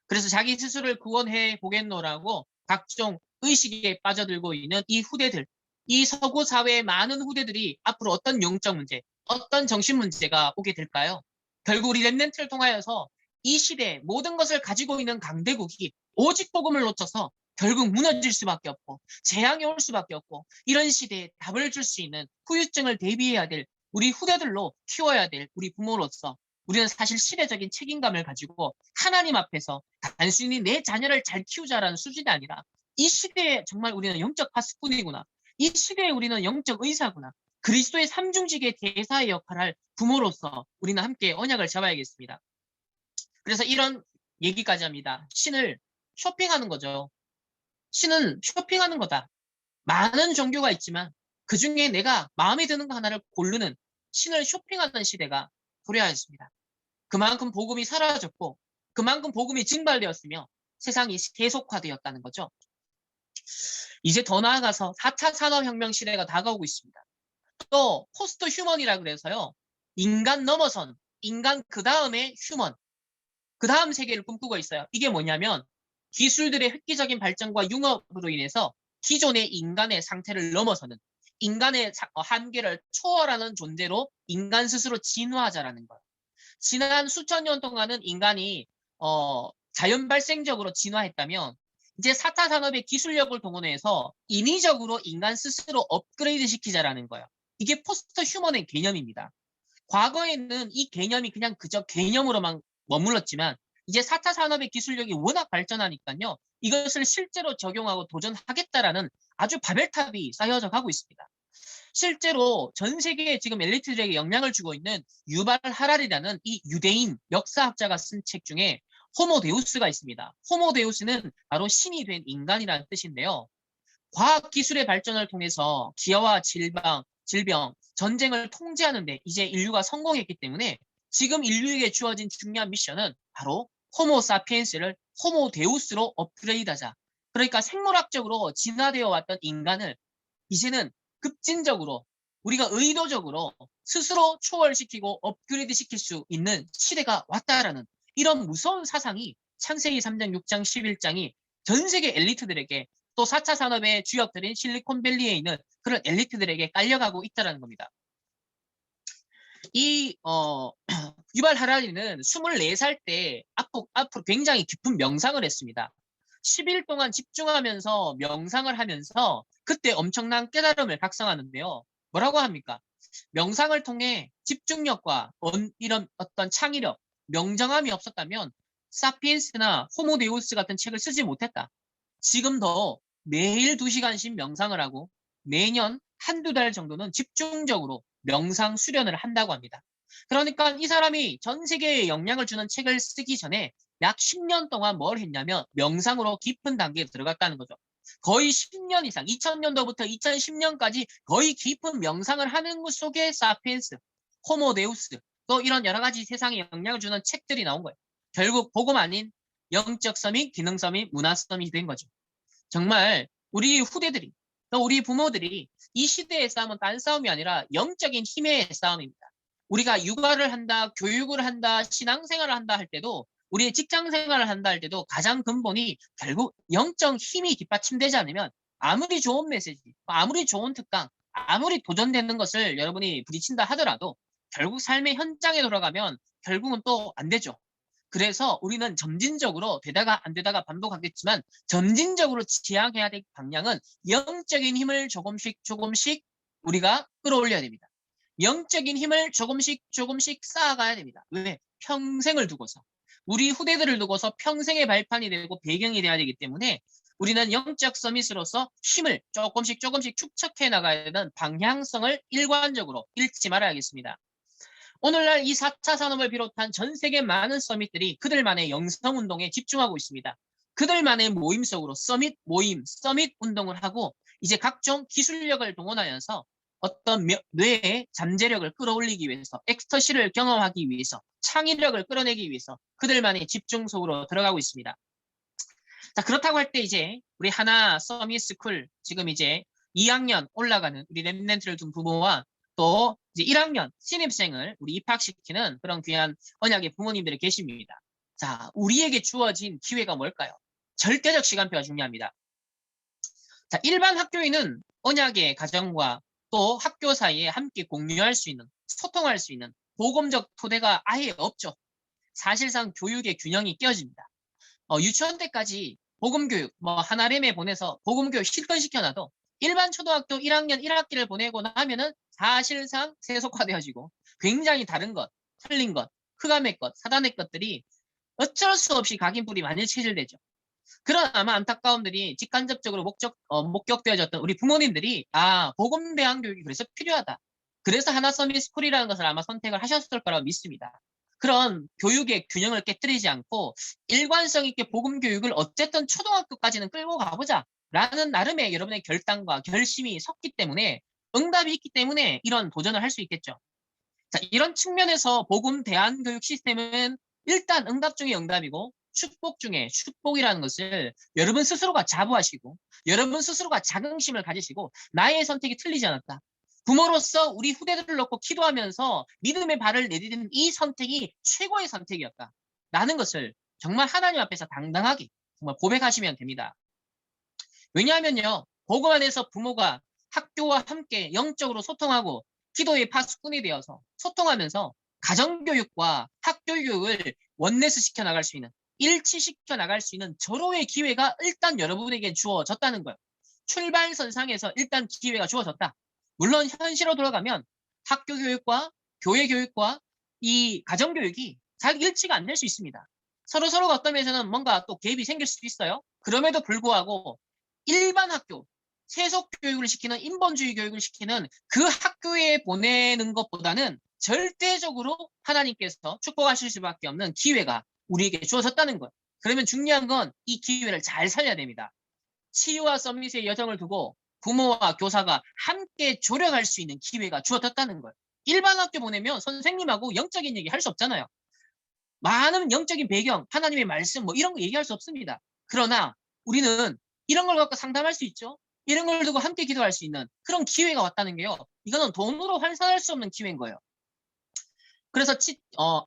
그래서 자기 스스로를 구원해 보겠노라고 각종 의식에 빠져들고 있는 이 후대들, 이 서구 사회의 많은 후대들이 앞으로 어떤 영적 문제, 어떤 정신 문제가 오게 될까요? 결국 우리 렘넌트를 통하여서 이 시대에 모든 것을 가지고 있는 강대국이 오직 복음을 놓쳐서 결국 무너질 수밖에 없고 재앙이 올 수밖에 없고, 이런 시대에 답을 줄 수 있는 후유증을 대비해야 될 우리 후대들로 키워야 될 우리 부모로서 우리는 사실 시대적인 책임감을 가지고 하나님 앞에서 단순히 내 자녀를 잘 키우자라는 수준이 아니라 이 시대에 정말 우리는 영적 파수꾼이구나. 이 시대에 우리는 영적 의사구나. 그리스도의 삼중직의 대사의 역할을 할 부모로서 우리는 함께 언약을 잡아야겠습니다. 그래서 이런 얘기까지 합니다. 신을 쇼핑하는 거죠. 신은 쇼핑하는 거다. 많은 종교가 있지만 그 중에 내가 마음에 드는 거 하나를 고르는, 신을 쇼핑하는 시대가 도래하였습니다. 그만큼 복음이 사라졌고 그만큼 복음이 증발되었으며 세상이 계속화되었다는 거죠. 이제 더 나아가서 4차 산업혁명 시대가 다가오고 있습니다. 또 포스트 휴먼이라 그래서요, 인간 넘어선 인간 그 다음에 휴먼, 그 다음 세계를 꿈꾸고 있어요. 이게 뭐냐면 기술들의 획기적인 발전과 융합으로 인해서 기존의 인간의 상태를 넘어서는 인간의 한계를 초월하는 존재로 인간 스스로 진화하자라는 거예요. 지난 수천 년 동안은 인간이 자연 발생적으로 진화했다면 이제 4차 산업의 기술력을 동원해서 인위적으로 인간 스스로 업그레이드 시키자라는 거예요. 이게 포스트 휴먼의 개념입니다. 과거에는 이 개념이 그냥 그저 개념으로만 머물렀지만 이제 4차 산업의 기술력이 워낙 발전하니까요. 이것을 실제로 적용하고 도전하겠다라는 아주 바벨탑이 쌓여져 가고 있습니다. 실제로 전 세계에 지금 엘리트들에게 영향을 주고 있는 유발 하랄이라는 이 유대인 역사학자가 쓴 책 중에 호모데우스가 있습니다. 호모데우스는 바로 신이 된 인간이라는 뜻인데요. 과학기술의 발전을 통해서 기아와 질병, 전쟁을 통제하는데 이제 인류가 성공했기 때문에 지금 인류에게 주어진 중요한 미션은 바로 호모사피엔스를 호모데우스로 업그레이드하자. 그러니까 생물학적으로 진화되어 왔던 인간을 이제는 급진적으로 우리가 의도적으로 스스로 초월시키고 업그레이드 시킬 수 있는 시대가 왔다라는 이런 무서운 사상이 창세기 3장, 6장, 11장이 전 세계 엘리트들에게 또 4차 산업의 주역들인 실리콘밸리에 있는 그런 엘리트들에게 깔려가고 있다는 겁니다. 이 유발 하랄리는 24살 때 앞으로 굉장히 깊은 명상을 했습니다. 10일 동안 집중하면서 명상을 하면서 그때 엄청난 깨달음을 각성하는데요. 뭐라고 합니까? 명상을 통해 집중력과 이런 어떤 창의력, 명정함이 없었다면 사피엔스나 호모데우스 같은 책을 쓰지 못했다. 지금도 매일 2시간씩 명상을 하고 매년 한두 달 정도는 집중적으로 명상 수련을 한다고 합니다. 그러니까 이 사람이 전 세계에 영향을 주는 책을 쓰기 전에 약 10년 동안 뭘 했냐면 명상으로 깊은 단계에 들어갔다는 거죠. 거의 10년 이상, 2000년도부터 2010년까지 거의 깊은 명상을 하는 것 속에 사피엔스, 호모데우스, 또 이런 여러 가지 세상에 영향을 주는 책들이 나온 거예요. 결국 복음 아닌 영적 서밋, 기능 서밋, 문화 서밋이 된 거죠. 정말 우리 후대들이, 또 우리 부모들이 이 시대의 싸움은 딴 싸움이 아니라 영적인 힘의 싸움입니다. 우리가 육아를 한다, 교육을 한다, 신앙생활을 한다 할 때도 우리의 직장생활을 한다 할 때도 가장 근본이 결국 영적 힘이 뒷받침되지 않으면 아무리 좋은 메시지, 아무리 좋은 특강, 아무리 도전되는 것을 여러분이 부딪힌다 하더라도 결국 삶의 현장에 돌아가면 결국은 또 안 되죠. 그래서 우리는 점진적으로 되다가 안 되다가 반복하겠지만 점진적으로 지향해야 될 방향은 영적인 힘을 조금씩 우리가 끌어올려야 됩니다. 영적인 힘을 조금씩 쌓아가야 됩니다. 왜? 평생을 두고서. 우리 후대들을 두고서 평생의 발판이 되고 배경이 돼야 되기 때문에 우리는 영적 서밋으로서 힘을 조금씩 축적해 나가야 되는 방향성을 일관적으로 잃지 말아야겠습니다. 오늘날 이 4차 산업을 비롯한 전 세계 많은 서밋들이 그들만의 영성운동에 집중하고 있습니다. 그들만의 모임 속으로 서밋 운동을 하고 이제 각종 기술력을 동원하여서 어떤 뇌의 잠재력을 끌어올리기 위해서, 엑스터시를 경험하기 위해서, 창의력을 끌어내기 위해서 그들만의 집중 속으로 들어가고 있습니다. 자, 그렇다고 할 때 이제 우리 하나 서밋 스쿨 지금 이제 2학년 올라가는 우리 랩런트를 둔 부모와 또 이제 1학년 신입생을 우리 입학시키는 그런 귀한 언약의 부모님들이 계십니다. 자, 우리에게 주어진 기회가 뭘까요? 절대적 시간표가 중요합니다. 자, 일반 학교인은 언약의 가정과 또 학교 사이에 함께 공유할 수 있는, 소통할 수 있는 복음적 토대가 아예 없죠. 사실상 교육의 균형이 깨어집니다. 유치원 때까지 복음교육, 하나렘에 보내서 복음교육 실컷 시켜놔도 일반 초등학교 1학년 1학기를 보내고 나면은 사실상 세속화되어지고 굉장히 다른 것, 틀린 것, 흑암의 것, 사단의 것들이 어쩔 수 없이 각인뿔이 많이 체질되죠. 그런 아마 안타까움들이 직간접적으로 목격되어졌던 우리 부모님들이 복음 대학 교육이 그래서 필요하다. 그래서 하나 서밋 스쿨이라는 것을 아마 선택을 하셨을 거라고 믿습니다. 그런 교육의 균형을 깨뜨리지 않고 일관성 있게 복음 교육을 어쨌든 초등학교까지는 끌고 가보자 라는 나름의 여러분의 결단과 결심이 섰기 때문에 응답이 있기 때문에 이런 도전을 할 수 있겠죠. 자, 이런 측면에서 복음 대안교육 시스템은 일단 응답 중에 응답이고 축복 중에 축복이라는 것을 여러분 스스로가 자부하시고 여러분 스스로가 자긍심을 가지시고 나의 선택이 틀리지 않았다. 부모로서 우리 후대들을 놓고 기도하면서 믿음의 발을 내디디는 이 선택이 최고의 선택이었다. 라는 것을 정말 하나님 앞에서 당당하게 정말 고백하시면 됩니다. 왜냐하면요, 복음 안에서 부모가 학교와 함께 영적으로 소통하고 기도의 파수꾼이 되어서 소통하면서 가정교육과 학교교육을 원내스 시켜 나갈 수 있는, 일치시켜 나갈 수 있는 절호의 기회가 일단 여러분에게 주어졌다는 거예요. 출발선상에서 일단 기회가 주어졌다. 물론 현실로 돌아가면 학교 교육과 교회 교육과 이 가정 교육이 잘 일치가 안 될 수 있습니다. 서로가 어떤 면에서는 뭔가 또 갭이 생길 수도 있어요. 그럼에도 불구하고 일반 학교, 세속 교육을 시키는 인본주의 교육을 시키는 그 학교에 보내는 것보다는 절대적으로 하나님께서 축복하실 수밖에 없는 기회가 우리에게 주어졌다는 거예요. 그러면 중요한 건 이 기회를 잘 살려야 됩니다. 치유와 서밋의 여정을 두고 부모와 교사가 함께 조력할 수 있는 기회가 주어졌다는 거예요. 일반 학교 보내면 선생님하고 영적인 얘기 할 수 없잖아요. 많은 영적인 배경, 하나님의 말씀 뭐 이런 거 얘기할 수 없습니다. 그러나 우리는 이런 걸 갖고 상담할 수 있죠. 이런 걸 두고 함께 기도할 수 있는 그런 기회가 왔다는 게요. 이거는 돈으로 환산할 수 없는 기회인 거예요. 그래서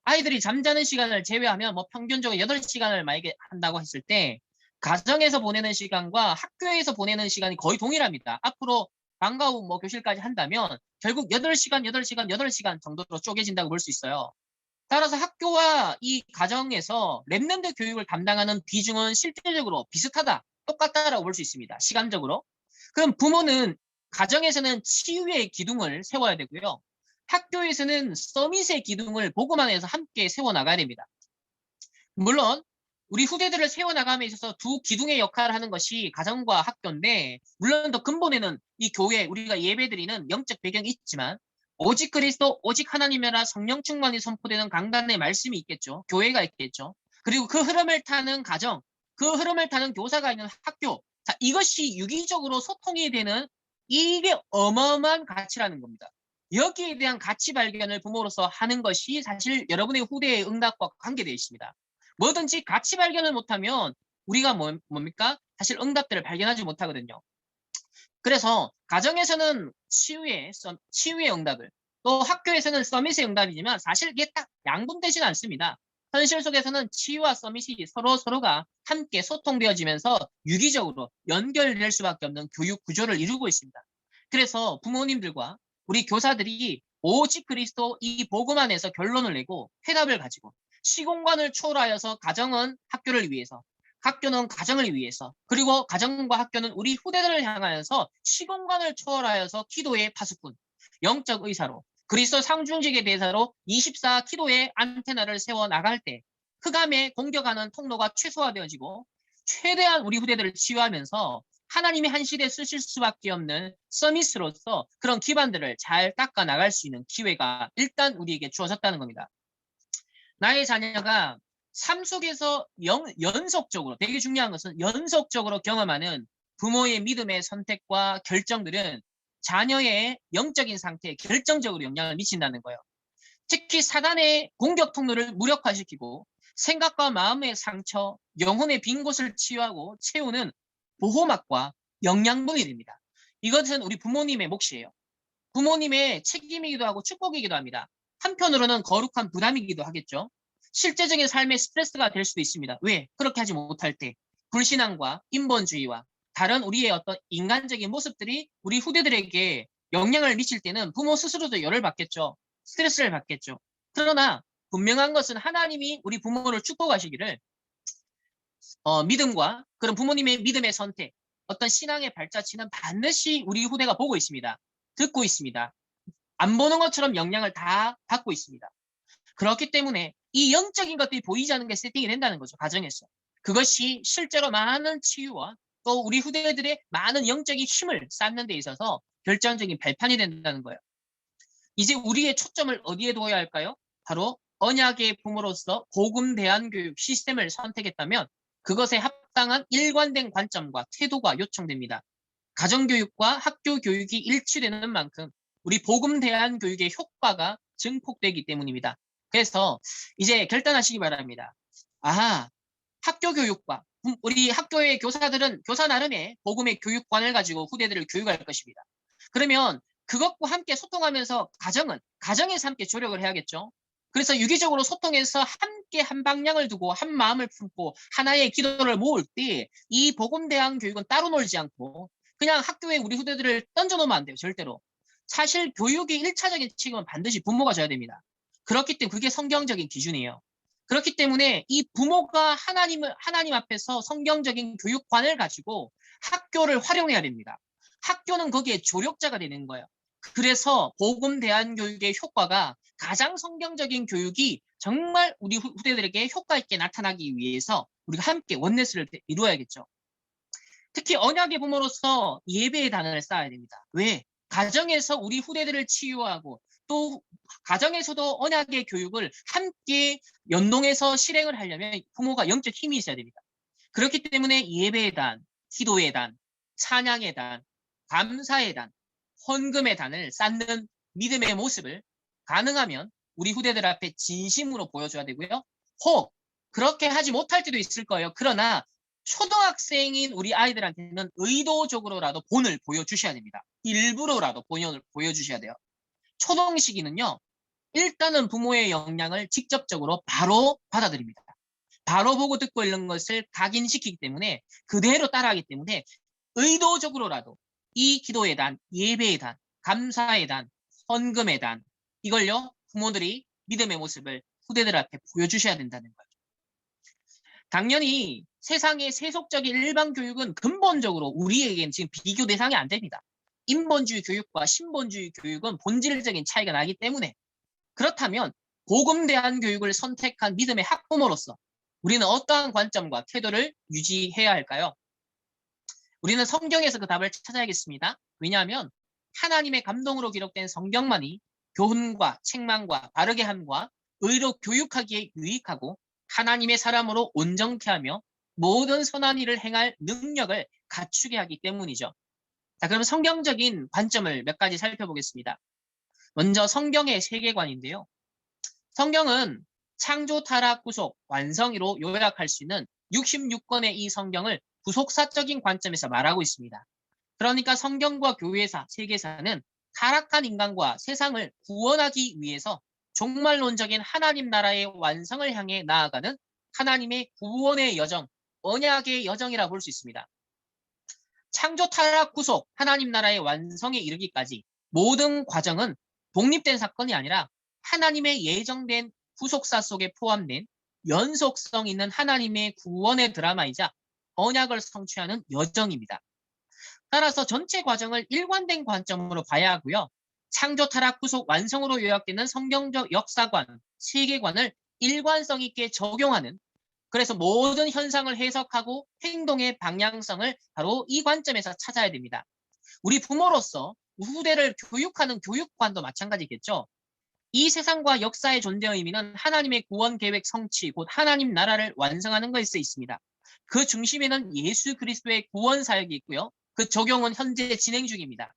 아이들이 잠자는 시간을 제외하면 뭐 평균적으로 8시간을 만약에 한다고 했을 때 가정에서 보내는 시간과 학교에서 보내는 시간이 거의 동일합니다. 앞으로 방과 후 뭐 교실까지 한다면 결국 8시간, 8시간, 8시간 정도로 쪼개진다고 볼 수 있어요. 따라서 학교와 이 가정에서 랩런트 교육을 담당하는 비중은 실질적으로 비슷하다, 똑같다라고 볼 수 있습니다. 시간적으로. 그럼 부모는 가정에서는 치유의 기둥을 세워야 되고요. 학교에서는 서밋의 기둥을 복음 안에서 함께 세워나가야 됩니다. 물론 우리 후대들을 세워나감에 있어서 두 기둥의 역할을 하는 것이 가정과 학교인데 물론 더 근본에는 이 교회, 우리가 예배드리는 영적 배경이 있지만 오직 그리스도, 오직 하나님이라 성령 충만이 선포되는 강단의 말씀이 있겠죠. 교회가 있겠죠. 그리고 그 흐름을 타는 가정, 그 흐름을 타는 교사가 있는 학교. 자, 이것이 유기적으로 소통이 되는 이게 어마어마한 가치라는 겁니다. 여기에 대한 가치 발견을 부모로서 하는 것이 사실 여러분의 후대의 응답과 관계되어 있습니다. 뭐든지 가치 발견을 못하면 우리가 뭡니까? 사실 응답들을 발견하지 못하거든요. 그래서 가정에서는 치유의 응답을, 또 학교에서는 서밋의 응답이지만 사실 이게 딱 양분되지는 않습니다. 현실 속에서는 치유와 서밋이 서로가 함께 소통되어지면서 유기적으로 연결될 수밖에 없는 교육 구조를 이루고 있습니다. 그래서 부모님들과 우리 교사들이 오직 그리스도 이 복음 안에서 결론을 내고 해답을 가지고 시공간을 초월하여서 가정은 학교를 위해서, 학교는 가정을 위해서, 그리고 가정과 학교는 우리 후대들을 향하여서 시공간을 초월하여서 기도의 파수꾼, 영적 의사로, 그리스도 상중직의 대사로 24 기도의 안테나를 세워 나갈 때 흑암에 공격하는 통로가 최소화되어지고 최대한 우리 후대들을 치유하면서 하나님이 한 시대에 쓰실 수밖에 없는 서밋으로서 그런 기반들을 잘 닦아 나갈 수 있는 기회가 일단 우리에게 주어졌다는 겁니다. 나의 자녀가 삶 속에서 연속적으로, 되게 중요한 것은 연속적으로 경험하는 부모의 믿음의 선택과 결정들은 자녀의 영적인 상태에 결정적으로 영향을 미친다는 거예요. 특히 사단의 공격 통로를 무력화시키고 생각과 마음의 상처, 영혼의 빈 곳을 치유하고 채우는 보호막과 영양분이 됩니다. 이것은 우리 부모님의 몫이에요. 부모님의 책임이기도 하고 축복이기도 합니다. 한편으로는 거룩한 부담이기도 하겠죠. 실제적인 삶의 스트레스가 될 수도 있습니다. 왜? 그렇게 하지 못할 때 불신앙과 인본주의와 다른 우리의 어떤 인간적인 모습들이 우리 후대들에게 영향을 미칠 때는 부모 스스로도 열을 받겠죠. 스트레스를 받겠죠. 그러나 분명한 것은 하나님이 우리 부모를 축복하시기를 믿음과 그런 부모님의 믿음의 선택, 어떤 신앙의 발자취는 반드시 우리 후대가 보고 있습니다. 듣고 있습니다. 안 보는 것처럼 영향을 다 받고 있습니다. 그렇기 때문에 이 영적인 것들이 보이지 않는 게 세팅이 된다는 거죠. 가정에서. 그것이 실제로 많은 치유와 또 우리 후대들의 많은 영적인 힘을 쌓는 데 있어서 결정적인 발판이 된다는 거예요. 이제 우리의 초점을 어디에 두어야 할까요? 바로 언약의 부모로서 복음 대안교육 시스템을 선택했다면 그것에 합당한 일관된 관점과 태도가 요청됩니다. 가정교육과 학교 교육이 일치되는 만큼 우리 복음 대안교육의 효과가 증폭되기 때문입니다. 그래서 이제 결단하시기 바랍니다. 학교 교육과 우리 학교의 교사들은 교사 나름의 복음의 교육관을 가지고 후대들을 교육할 것입니다. 그러면 그것과 함께 소통하면서 가정에서 함께 조력을 해야겠죠. 그래서 유기적으로 소통해서 함께 한 방향을 두고 한 마음을 품고 하나의 기도를 모을 때 이 복음대항 교육은 따로 놀지 않고 그냥 학교에 우리 후대들을 던져놓으면 안 돼요. 절대로. 사실 교육의 1차적인 책임은 반드시 부모가 져야 됩니다. 그렇기 때문에 그게 성경적인 기준이에요. 그렇기 때문에 이 부모가 하나님 앞에서 성경적인 교육관을 가지고 학교를 활용해야 됩니다. 학교는 거기에 조력자가 되는 거예요. 그래서 복음 대한 교육의 효과가 가장 성경적인 교육이 정말 우리 후대들에게 효과 있게 나타나기 위해서 우리가 함께 원네스를 이루어야겠죠. 특히 언약의 부모로서 예배의 단어를 쌓아야 됩니다. 왜? 가정에서 우리 후대들을 치유하고 또 가정에서도 언약의 교육을 함께 연동해서 실행을 하려면 부모가 영적 힘이 있어야 됩니다. 그렇기 때문에 예배의 단, 기도의 단, 찬양의 단, 감사의 단, 헌금의 단을 쌓는 믿음의 모습을 가능하면 우리 후대들 앞에 진심으로 보여줘야 되고요. 혹 그렇게 하지 못할 때도 있을 거예요. 그러나 초등학생인 우리 아이들한테는 의도적으로라도 본을 보여주셔야 됩니다. 일부러라도 본을 보여주셔야 돼요. 초등 시기는요. 일단은 부모의 역량을 직접적으로 바로 받아들입니다. 바로 보고 듣고 있는 것을 각인시키기 때문에 그대로 따라하기 때문에 의도적으로라도 이 기도의 단, 예배의 단, 감사의 단, 헌금의 단 이걸요 부모들이 믿음의 모습을 후대들 앞에 보여주셔야 된다는 거예요. 당연히 세상의 세속적인 일반 교육은 근본적으로 우리에게는 지금 비교 대상이 안 됩니다. 인본주의 교육과 신본주의 교육은 본질적인 차이가 나기 때문에 그렇다면 복음 대한 교육을 선택한 믿음의 학부모로서 우리는 어떠한 관점과 태도를 유지해야 할까요? 우리는 성경에서 그 답을 찾아야겠습니다. 왜냐하면 하나님의 감동으로 기록된 성경만이 교훈과 책망과 바르게 함과 의로 교육하기에 유익하고 하나님의 사람으로 온전케 하며 모든 선한 일을 행할 능력을 갖추게 하기 때문이죠. 자, 그럼 성경적인 관점을 몇 가지 살펴보겠습니다. 먼저 성경의 세계관인데요. 성경은 창조, 타락, 구속, 완성이로 요약할 수 있는 66권의 이 성경을 구속사적인 관점에서 말하고 있습니다. 그러니까 성경과 교회사, 세계사는 타락한 인간과 세상을 구원하기 위해서 종말론적인 하나님 나라의 완성을 향해 나아가는 하나님의 구원의 여정, 언약의 여정이라 볼 수 있습니다. 창조, 타락, 구속, 하나님 나라의 완성에 이르기까지 모든 과정은 독립된 사건이 아니라 하나님의 예정된 구속사 속에 포함된 연속성 있는 하나님의 구원의 드라마이자 언약을 성취하는 여정입니다. 따라서 전체 과정을 일관된 관점으로 봐야 하고요. 창조, 타락, 구속, 완성으로 요약되는 성경적 역사관, 세계관을 일관성 있게 적용하는 그래서 모든 현상을 해석하고 행동의 방향성을 바로 이 관점에서 찾아야 됩니다. 우리 부모로서 후대를 교육하는 교육관도 마찬가지겠죠. 이 세상과 역사의 존재 의미는 하나님의 구원 계획 성취, 곧 하나님 나라를 완성하는 것에 있습니다. 그 중심에는 예수 그리스도의 구원 사역이 있고요. 그 적용은 현재 진행 중입니다.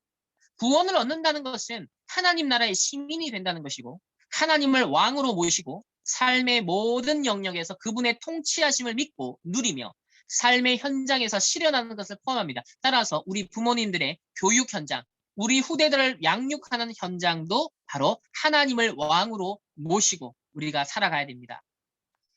구원을 얻는다는 것은 하나님 나라의 시민이 된다는 것이고 하나님을 왕으로 모시고 삶의 모든 영역에서 그분의 통치하심을 믿고 누리며 삶의 현장에서 실현하는 것을 포함합니다. 따라서 우리 부모님들의 교육 현장, 우리 후대들을 양육하는 현장도 바로 하나님을 왕으로 모시고 우리가 살아가야 됩니다.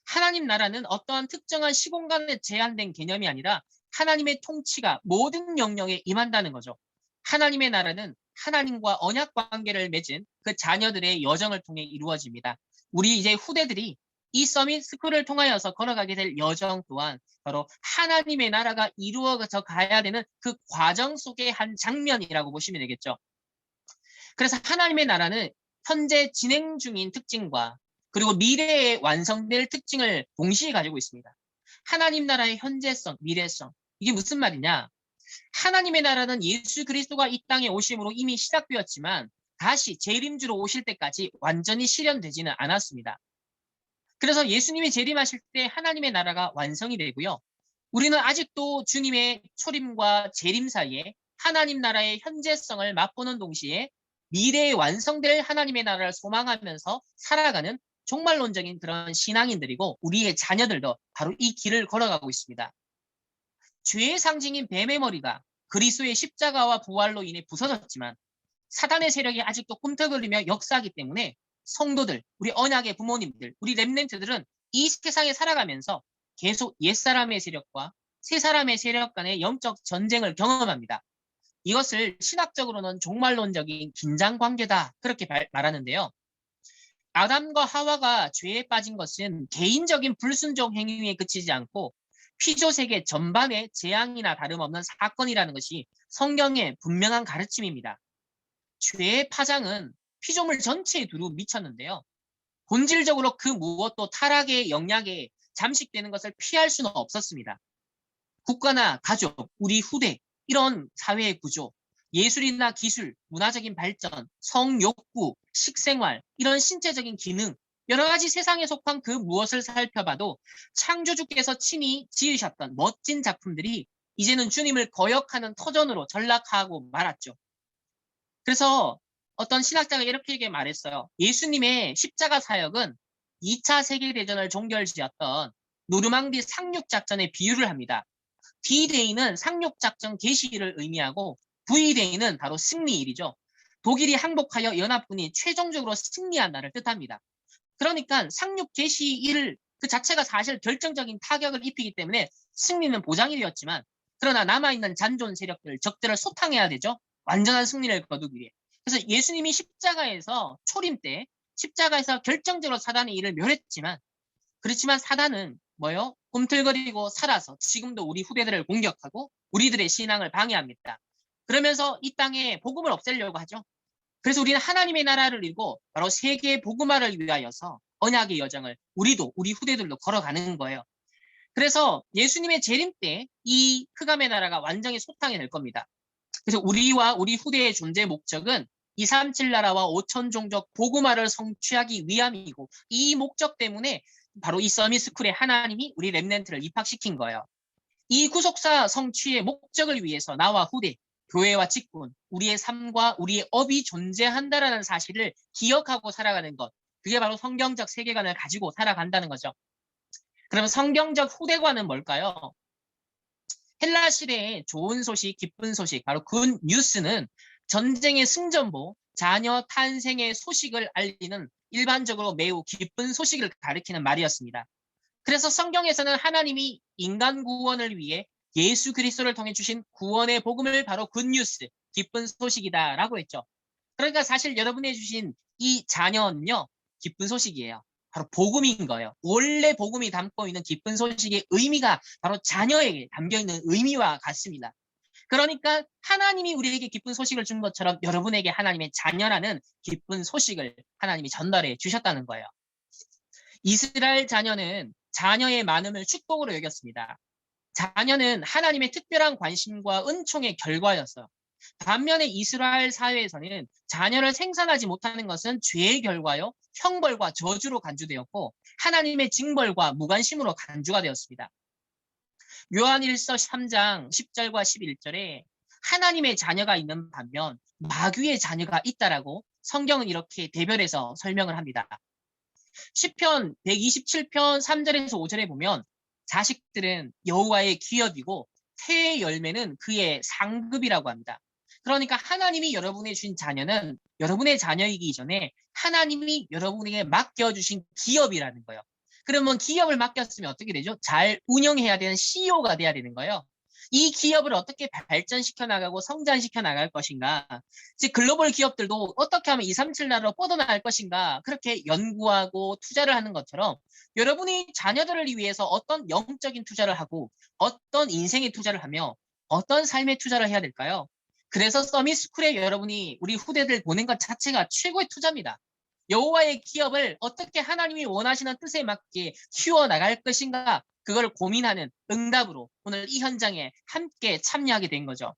하나님 나라는 어떠한 특정한 시공간에 제한된 개념이 아니라 하나님의 통치가 모든 영역에 임한다는 거죠. 하나님의 나라는 하나님과 언약 관계를 맺은 그 자녀들의 여정을 통해 이루어집니다. 우리 이제 후대들이 이 서밋 스쿨을 통하여서 걸어가게 될 여정 또한 바로 하나님의 나라가 이루어져 가야 되는 그 과정 속의 한 장면이라고 보시면 되겠죠. 그래서 하나님의 나라는 현재 진행 중인 특징과 그리고 미래에 완성될 특징을 동시에 가지고 있습니다. 하나님 나라의 현재성, 미래성. 이게 무슨 말이냐? 하나님의 나라는 예수 그리스도가 이 땅에 오심으로 이미 시작되었지만 다시 재림주로 오실 때까지 완전히 실현되지는 않았습니다. 그래서 예수님이 재림하실 때 하나님의 나라가 완성이 되고요. 우리는 아직도 주님의 초림과 재림 사이에 하나님 나라의 현재성을 맛보는 동시에 미래에 완성될 하나님의 나라를 소망하면서 살아가는 종말론적인 그런 신앙인들이고 우리의 자녀들도 바로 이 길을 걸어가고 있습니다. 죄의 상징인 뱀의 머리가 그리스도의 십자가와 부활로 인해 부서졌지만 사단의 세력이 아직도 꿈틀거리며 역사하기 때문에 성도들, 우리 언약의 부모님들, 우리 렘넌트들은 이 세상에 살아가면서 계속 옛사람의 세력과 새사람의 세력 간의 영적 전쟁을 경험합니다. 이것을 신학적으로는 종말론적인 긴장관계다 그렇게 말하는데요. 아담과 하와가 죄에 빠진 것은 개인적인 불순종 행위에 그치지 않고 피조세계 전반의 재앙이나 다름없는 사건이라는 것이 성경의 분명한 가르침입니다. 죄의 파장은 피조물 전체에 두루 미쳤는데요. 본질적으로 그 무엇도 타락의 영향에 잠식되는 것을 피할 수는 없었습니다. 국가나 가족, 우리 후대, 이런 사회의 구조, 예술이나 기술, 문화적인 발전, 성욕구, 식생활, 이런 신체적인 기능, 여러 가지 세상에 속한 그 무엇을 살펴봐도 창조주께서 친히 지으셨던 멋진 작품들이 이제는 주님을 거역하는 터전으로 전락하고 말았죠. 그래서 어떤 신학자가 이렇게 말했어요. 예수님의 십자가 사역은 2차 세계대전을 종결지었던 노르망디 상륙작전에 비유를 합니다. D-Day는 상륙작전 개시를 의미하고 V-Day는 바로 승리일이죠. 독일이 항복하여 연합군이 최종적으로 승리한 날을 뜻합니다. 그러니까 상륙 개시일 그 자체가 사실 결정적인 타격을 입히기 때문에 승리는 보장이 되었지만 그러나 남아있는 잔존 세력들, 적들을 소탕해야 되죠. 완전한 승리를 거두기 위해. 그래서 예수님이 십자가에서 초림 때 십자가에서 결정적으로 사단의 일을 멸했지만 그렇지만 사단은 뭐요? 꿈틀거리고 살아서 지금도 우리 후대들을 공격하고 우리들의 신앙을 방해합니다. 그러면서 이 땅에 복음을 없애려고 하죠. 그래서 우리는 하나님의 나라를 이루고 바로 세계 복음화를 위하여서 언약의 여정을 우리도 우리 후대들도 걸어가는 거예요. 그래서 예수님의 재림 때 이 흑암의 나라가 완전히 소탕이 될 겁니다. 그래서 우리와 우리 후대의 존재 목적은 237 나라와 5천 종족 복음화를 성취하기 위함이고 이 목적 때문에 바로 이 서밋스쿨에 하나님이 우리 렘넌트를 입학시킨 거예요. 이 구속사 성취의 목적을 위해서 나와 후대, 교회와 직분, 우리의 삶과 우리의 업이 존재한다라는 사실을 기억하고 살아가는 것. 그게 바로 성경적 세계관을 가지고 살아간다는 거죠. 그러면 성경적 후대관은 뭘까요? 헬라 시대의 좋은 소식, 기쁜 소식, 바로 굿 뉴스는 전쟁의 승전보, 자녀 탄생의 소식을 알리는 일반적으로 매우 기쁜 소식을 가리키는 말이었습니다. 그래서 성경에서는 하나님이 인간 구원을 위해 예수 그리스도를 통해 주신 구원의 복음을 바로 굿뉴스, 기쁜 소식이다라고 했죠. 그러니까 사실 여러분이 주신 이 자녀는요, 기쁜 소식이에요. 바로 복음인 거예요. 원래 복음이 담고 있는 기쁜 소식의 의미가 바로 자녀에게 담겨있는 의미와 같습니다. 그러니까 하나님이 우리에게 기쁜 소식을 준 것처럼 여러분에게 하나님의 자녀라는 기쁜 소식을 하나님이 전달해 주셨다는 거예요. 이스라엘 자녀는 자녀의 많음을 축복으로 여겼습니다. 자녀는 하나님의 특별한 관심과 은총의 결과였어요. 반면에 이스라엘 사회에서는 자녀를 생산하지 못하는 것은 죄의 결과요, 형벌과 저주로 간주되었고 하나님의 징벌과 무관심으로 간주가 되었습니다. 요한일서 3장 10절과 11절에 하나님의 자녀가 있는 반면 마귀의 자녀가 있다라고 성경은 이렇게 대별해서 설명을 합니다. 시편 127편 3절에서 5절에 보면 자식들은 여호와의 기업이고 태의 열매는 그의 상급이라고 합니다. 그러니까 하나님이 여러분의 주신 자녀는 여러분의 자녀이기 이전에 하나님이 여러분에게 맡겨주신 기업이라는 거예요. 그러면 기업을 맡겼으면 어떻게 되죠? 잘 운영해야 되는 CEO가 돼야 되는 거예요. 이 기업을 어떻게 발전시켜 나가고 성장시켜 나갈 것인가, 즉 글로벌 기업들도 어떻게 하면 237 나라로 뻗어나갈 것인가 그렇게 연구하고 투자를 하는 것처럼 여러분이 자녀들을 위해서 어떤 영적인 투자를 하고 어떤 인생의 투자를 하며 어떤 삶의 투자를 해야 될까요? 그래서 서밋스쿨에 여러분이 우리 후대들 보낸 것 자체가 최고의 투자입니다. 여호와의 기업을 어떻게 하나님이 원하시는 뜻에 맞게 키워나갈 것인가, 그걸 고민하는 응답으로 오늘 이 현장에 함께 참여하게 된 거죠.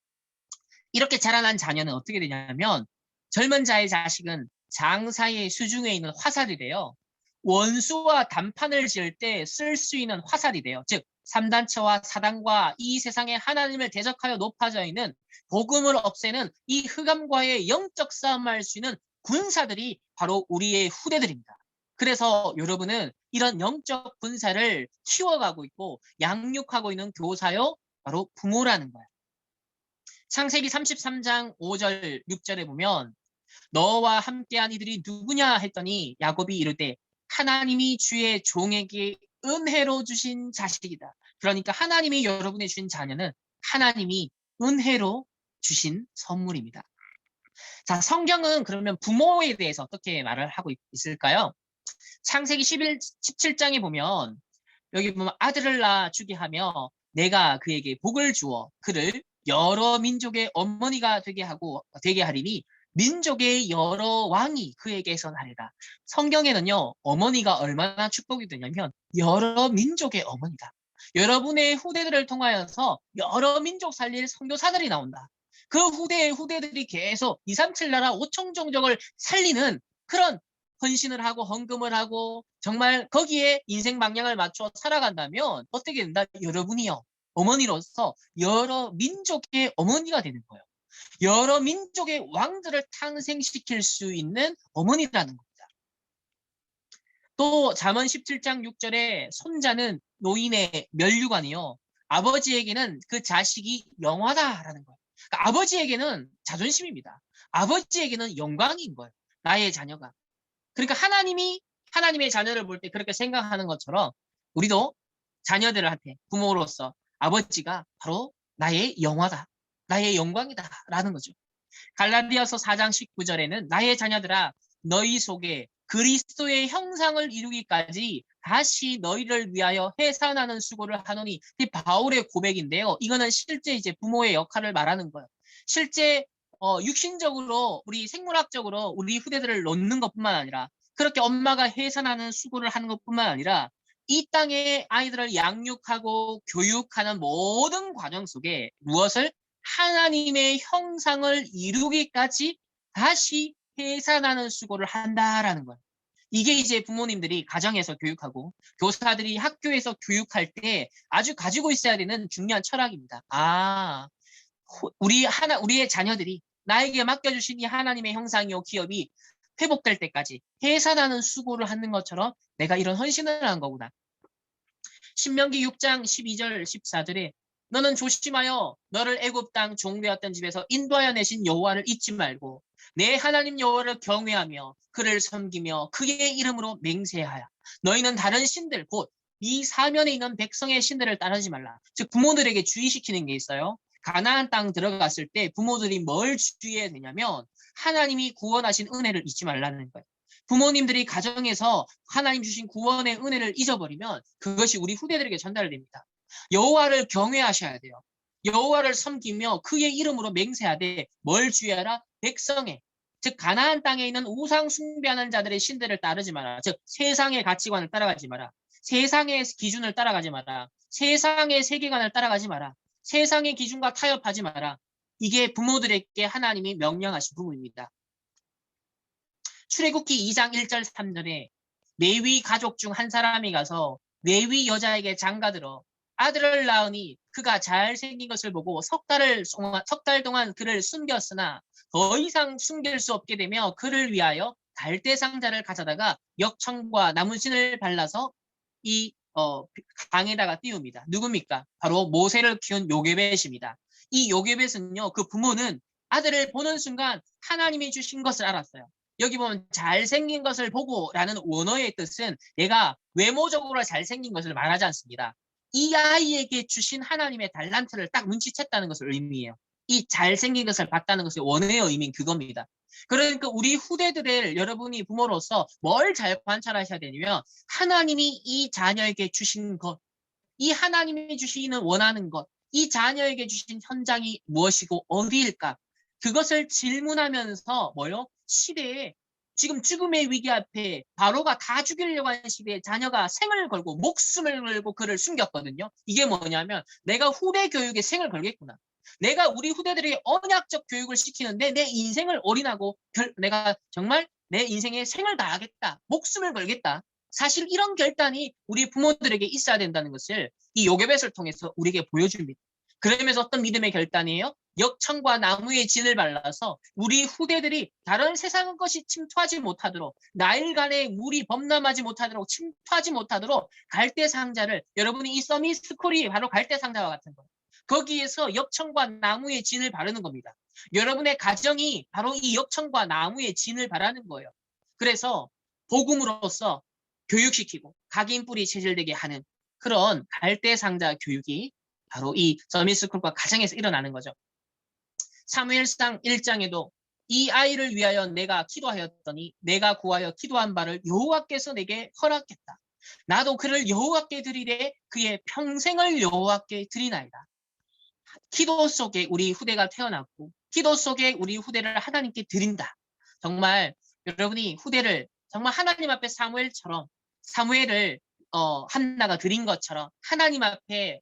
이렇게 자라난 자녀는 어떻게 되냐면 젊은 자의 자식은 장사의 수중에 있는 화살이 돼요. 원수와 단판을 지을 때 쓸 수 있는 화살이 돼요. 즉 3단체와 사단과 이 세상에 하나님을 대적하여 높아져 있는 복음을 없애는 이 흑암과의 영적 싸움을 할 수 있는 군사들이 바로 우리의 후대들입니다. 그래서 여러분은 이런 영적 군사를 키워가고 있고 양육하고 있는 교사요, 바로 부모라는 거예요. 창세기 33장 5절 6절에 보면 너와 함께한 이들이 누구냐 했더니 야곱이 이르되 하나님이 주의 종에게 은혜로 주신 자식이다. 그러니까 하나님이 여러분의 주신 자녀는 하나님이 은혜로 주신 선물입니다. 자, 성경은 그러면 부모에 대해서 어떻게 말을 하고 있을까요? 창세기 17장에 보면 여기 보면 아들을 낳아주게 하며 내가 그에게 복을 주어 그를 여러 민족의 어머니가 되게 하리니 민족의 여러 왕이 그에게서 나리라. 성경에는요, 어머니가 얼마나 축복이 되냐면 여러 민족의 어머니다. 여러분의 후대들을 통하여서 여러 민족 살릴 선교사들이 나온다. 그 후대의 후대들이 계속 237 나라 5천 종족을 살리는 그런 헌신을 하고 헌금을 하고 정말 거기에 인생 방향을 맞춰 살아간다면 어떻게 된다? 여러분이요. 어머니로서 여러 민족의 어머니가 되는 거예요. 여러 민족의 왕들을 탄생시킬 수 있는 어머니라는 겁니다. 또 잠언 17장 6절에 손자는 노인의 면류관이요. 아버지에게는 그 자식이 영화다라는 거예요. 그러니까 아버지에게는 자존심입니다. 아버지에게는 영광인 거예요. 나의 자녀가. 그러니까 하나님의 자녀를 볼 때 그렇게 생각하는 것처럼 우리도 자녀들한테 부모로서 아버지가 바로 나의 영화다. 나의 영광이다. 라는 거죠. 갈라디아서 4장 19절에는 나의 자녀들아 너희 속에 그리스도의 형상을 이루기까지 다시 너희를 위하여 해산하는 수고를 하노니 이 바울의 고백인데요. 이거는 실제 이제 부모의 역할을 말하는 거예요. 실제 육신적으로 우리 생물학적으로 우리 후대들을 놓는 것뿐만 아니라 그렇게 엄마가 해산하는 수고를 하는 것뿐만 아니라 이 땅에 아이들을 양육하고 교육하는 모든 과정 속에 무엇을 하나님의 형상을 이루기까지 다시 해산하는 수고를 한다라는 거예요. 이게 이제 부모님들이 가정에서 교육하고 교사들이 학교에서 교육할 때 아주 가지고 있어야 되는 중요한 철학입니다. 우리의 자녀들이 나에게 맡겨주신 이 하나님의 형상이요 기업이 회복될 때까지 해산하는 수고를 하는 것처럼 내가 이런 헌신을 한 거구나. 신명기 6장 12절 14절에 너는 조심하여 너를 애굽 땅 종되었던 집에서 인도하여 내신 여호와를 잊지 말고 내 하나님 여호와를 경외하며 그를 섬기며 그의 이름으로 맹세하여 너희는 다른 신들 곧 이 사면에 있는 백성의 신들을 따르지 말라. 즉 부모들에게 주의시키는 게 있어요. 가나안 땅 들어갔을 때 부모들이 뭘 주의해야 되냐면 하나님이 구원하신 은혜를 잊지 말라는 거예요. 부모님들이 가정에서 하나님 주신 구원의 은혜를 잊어버리면 그것이 우리 후대들에게 전달됩니다. 여호와를 경외하셔야 돼요. 여호와를 섬기며 그의 이름으로 맹세하되 뭘 주의하라? 백성의 즉 가나안 땅에 있는 우상 숭배하는 자들의 신들을 따르지 마라. 즉 세상의 가치관을 따라가지 마라. 세상의 기준을 따라가지 마라. 세상의 세계관을 따라가지 마라. 세상의 기준과 타협하지 마라. 이게 부모들에게 하나님이 명령하신 부분입니다. 출애굽기 2장 1절 3절에 레위 가족 중 한 사람이 가서 레위 여자에게 장가들어 아들을 낳으니 그가 잘생긴 것을 보고 석 달 동안 그를 숨겼으나 더 이상 숨길 수 없게 되며 그를 위하여 갈대 상자를 가져다가 역청과 나무신을 발라서 이 강에다가 띄웁니다. 누굽니까? 바로 모세를 키운 요게벳입니다. 이 요게벳은요, 그 부모는 아들을 보는 순간 하나님이 주신 것을 알았어요. 여기 보면 잘생긴 것을 보고라는 원어의 뜻은 얘가 외모적으로 잘생긴 것을 말하지 않습니다. 이 아이에게 주신 하나님의 달란트를 딱 눈치챘다는 것을 의미해요. 이 잘생긴 것을 봤다는 것의 원어의 의미는 그겁니다. 그러니까 우리 후대들을 여러분이 부모로서 뭘 잘 관찰하셔야 되냐면 하나님이 이 자녀에게 주신 것, 이 하나님이 주시는 원하는 것, 이 자녀에게 주신 현장이 무엇이고 어디일까? 그것을 질문하면서 시대에 지금 죽음의 위기 앞에 바로가 다 죽이려고 하는 시대에 자녀가 생을 걸고 목숨을 걸고 그를 숨겼거든요. 이게 뭐냐면 내가 후대 교육에 생을 걸겠구나. 내가 우리 후대들에게 언약적 교육을 시키는데 내 인생을 올인하고 내가 정말 내 인생에 생을 다하겠다. 목숨을 걸겠다. 사실 이런 결단이 우리 부모들에게 있어야 된다는 것을 이 요괴벳을 통해서 우리에게 보여줍니다. 그러면서 어떤 믿음의 결단이에요? 역청과 나무의 진을 발라서 우리 후대들이 다른 세상 것이 침투하지 못하도록 나일간의 물이 범람하지 못하도록 침투하지 못하도록 갈대 상자를 여러분이 이 서밋 스쿨이 바로 갈대 상자와 같은 거예요. 거기에서 역청과 나무의 진을 바르는 겁니다. 여러분의 가정이 바로 이 역청과 나무의 진을 바라는 거예요. 그래서 복음으로써 교육시키고 각인 뿌리 체질되게 하는 그런 갈대상자 교육이 바로 이 서밋스쿨과 가정에서 일어나는 거죠. 사무엘상 1장에도 이 아이를 위하여 내가 기도하였더니 내가 구하여 기도한 바를 여호와께서 내게 허락했다. 나도 그를 여호와께 드리되 그의 평생을 여호와께 드리나이다. 기도 속에 우리 후대가 태어났고 기도 속에 우리 후대를 하나님께 드린다. 정말 여러분이 후대를 정말 하나님 앞에 사무엘을 한나가 드린 것처럼 하나님 앞에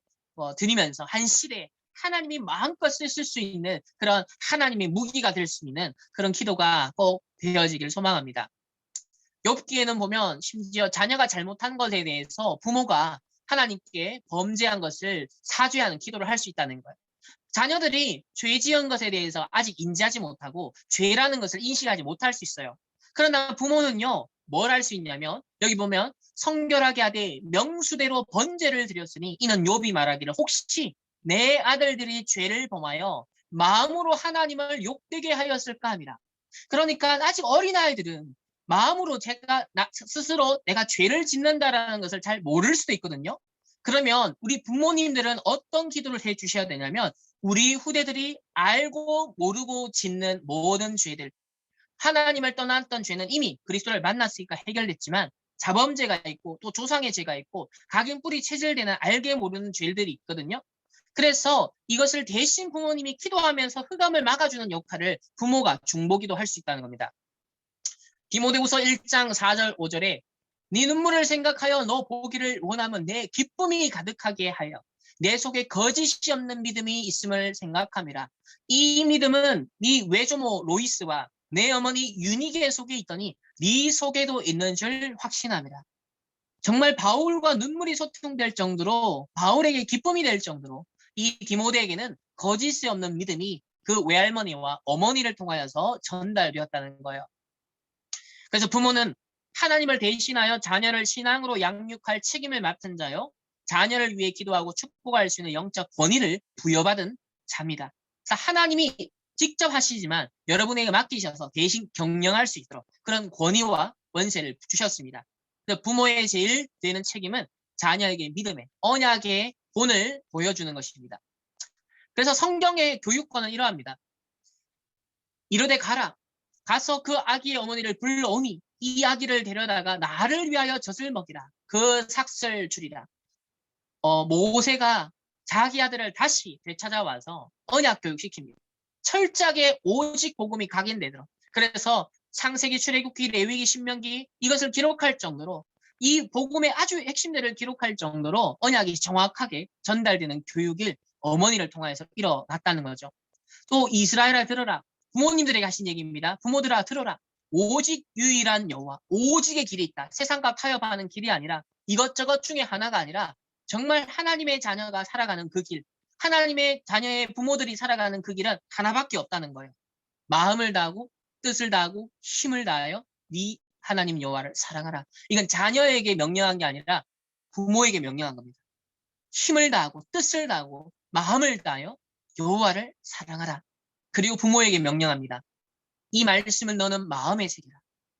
드리면서 한 시대에 하나님이 마음껏 쓰실 수 있는 그런 하나님의 무기가 될 수 있는 그런 기도가 꼭 되어지길 소망합니다. 욥기에는 보면 심지어 자녀가 잘못한 것에 대해서 부모가 하나님께 범죄한 것을 사죄하는 기도를 할 수 있다는 거예요. 자녀들이 죄 지은 것에 대해서 아직 인지하지 못하고 죄라는 것을 인식하지 못할 수 있어요. 그러나 부모는요, 뭘 할 수 있냐면 여기 보면 성결하게 하되 명수대로 번제를 드렸으니 이는 욥이 말하기를 혹시 내 아들들이 죄를 범하여 마음으로 하나님을 욕되게 하였을까 합니다. 그러니까 아직 어린아이들은 마음으로 스스로 내가 죄를 짓는다라는 것을 잘 모를 수도 있거든요. 그러면 우리 부모님들은 어떤 기도를 해 주셔야 되냐면 우리 후대들이 알고 모르고 짓는 모든 죄들, 하나님을 떠났던 죄는 이미 그리스도를 만났으니까 해결됐지만 자범죄가 있고 또 조상의 죄가 있고 각인 뿌리 체질되는 알게 모르는 죄들이 있거든요. 그래서 이것을 대신 부모님이 기도하면서 흑암을 막아주는 역할을 부모가 중보기도 할 수 있다는 겁니다. 디모데후서 1장 4절 5절에 네 눈물을 생각하여 너 보기를 원하면 내 기쁨이 가득하게 하여 내 속에 거짓이 없는 믿음이 있음을 생각함이라. 이 믿음은 네 외조모 로이스와 내 어머니 유니게 속에 있더니 네 속에도 있는 줄 확신함이라. 정말 바울과 눈물이 소통될 정도로 바울에게 기쁨이 될 정도로 이 디모데에게는 거짓이 없는 믿음이 그 외할머니와 어머니를 통하여서 전달되었다는 거예요. 그래서 부모는 하나님을 대신하여 자녀를 신앙으로 양육할 책임을 맡은 자요. 자녀를 위해 기도하고 축복할 수 있는 영적 권위를 부여받은 자입니다. 그래서 하나님이 직접 하시지만 여러분에게 맡기셔서 대신 경영할 수 있도록 그런 권위와 권세를 주셨습니다. 그래서 부모의 제일 되는 책임은 자녀에게 믿음의 언약의 본을 보여주는 것입니다. 그래서 성경의 교육권은 이러합니다. 이르되 가라. 가서 그 아기의 어머니를 불러오니 이 아기를 데려다가 나를 위하여 젖을 먹이라. 그 삭설 주리라. 모세가 자기 아들을 다시 되찾아와서 언약 교육시킵니다. 철저하게 오직 복음이 각인되도록. 그래서 창세기, 출애굽기, 레위기, 신명기 이것을 기록할 정도로 이 복음의 아주 핵심들을 기록할 정도로 언약이 정확하게 전달되는 교육을 어머니를 통해서 일어났다는 거죠. 또 이스라엘아 들어라. 부모님들에게 하신 얘기입니다. 부모들아 들어라. 오직 유일한 여호와, 오직의 길이 있다. 세상과 타협하는 길이 아니라 이것저것 중에 하나가 아니라 정말 하나님의 자녀가 살아가는 그 길, 하나님의 자녀의 부모들이 살아가는 그 길은 하나밖에 없다는 거예요. 마음을 다하고 뜻을 다하고 힘을 다하여 네 하나님 여호와를 사랑하라. 이건 자녀에게 명령한 게 아니라 부모에게 명령한 겁니다. 힘을 다하고 뜻을 다하고 마음을 다하여 여호와를 사랑하라. 그리고 부모에게 명령합니다. 이 말씀을 너는 마음에 새기라.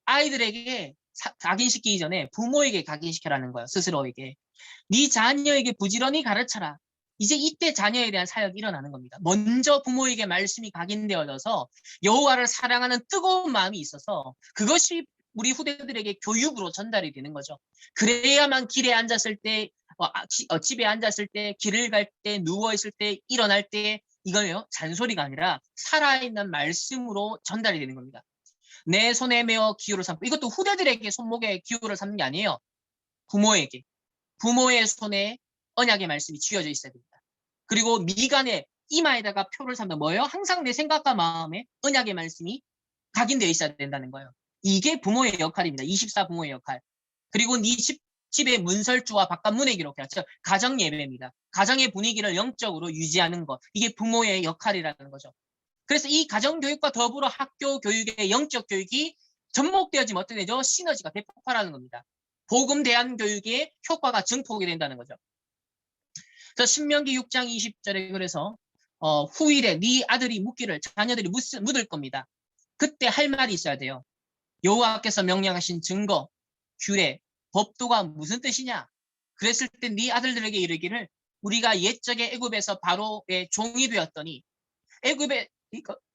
아이들에게 각인시키기 전에 부모에게 각인시켜라는 거예요. 스스로에게. 네 자녀에게 부지런히 가르쳐라. 이제 이때 자녀에 대한 사역이 일어나는 겁니다. 먼저 부모에게 말씀이 각인되어져서 여호와를 사랑하는 뜨거운 마음이 있어서 그것이 우리 후대들에게 교육으로 전달이 되는 거죠. 그래야만 길에 앉았을 때, 집에 앉았을 때, 길을 갈 때, 누워있을 때, 일어날 때 이거요 잔소리가 아니라 살아있는 말씀으로 전달이 되는 겁니다. 내 손에 메어 기호를 삼고 이것도 후대들에게 손목에 기호를 삼는 게 아니에요. 부모에게. 부모의 손에 언약의 말씀이 쥐어져 있어야 됩니다. 그리고 미간에 이마에다가 표를 삼는 뭐예요? 항상 내 생각과 마음에 언약의 말씀이 각인되어 있어야 된다는 거예요. 이게 부모의 역할입니다. 24 부모의 역할. 그리고 네 집의 문설주와 바깥 문에 기록해라. 즉 가정 예배입니다. 가정의 분위기를 영적으로 유지하는 것. 이게 부모의 역할이라는 거죠. 그래서 이 가정 교육과 더불어 학교 교육의 영적 교육이 접목되어지면 어떻게 되죠? 시너지가 대폭발하는 겁니다. 복음 대한 교육의 효과가 증폭이 된다는 거죠. 그래서 신명기 6장 20절에 그래서 후일에 네 아들이 묻기를 자녀들이 묻을 겁니다. 그때 할 말이 있어야 돼요. 여호와께서 명령하신 증거, 규례, 법도가 무슨 뜻이냐? 그랬을 때 네 아들들에게 이르기를 우리가 옛적에 애굽에서 바로의 종이 되었더니 애굽에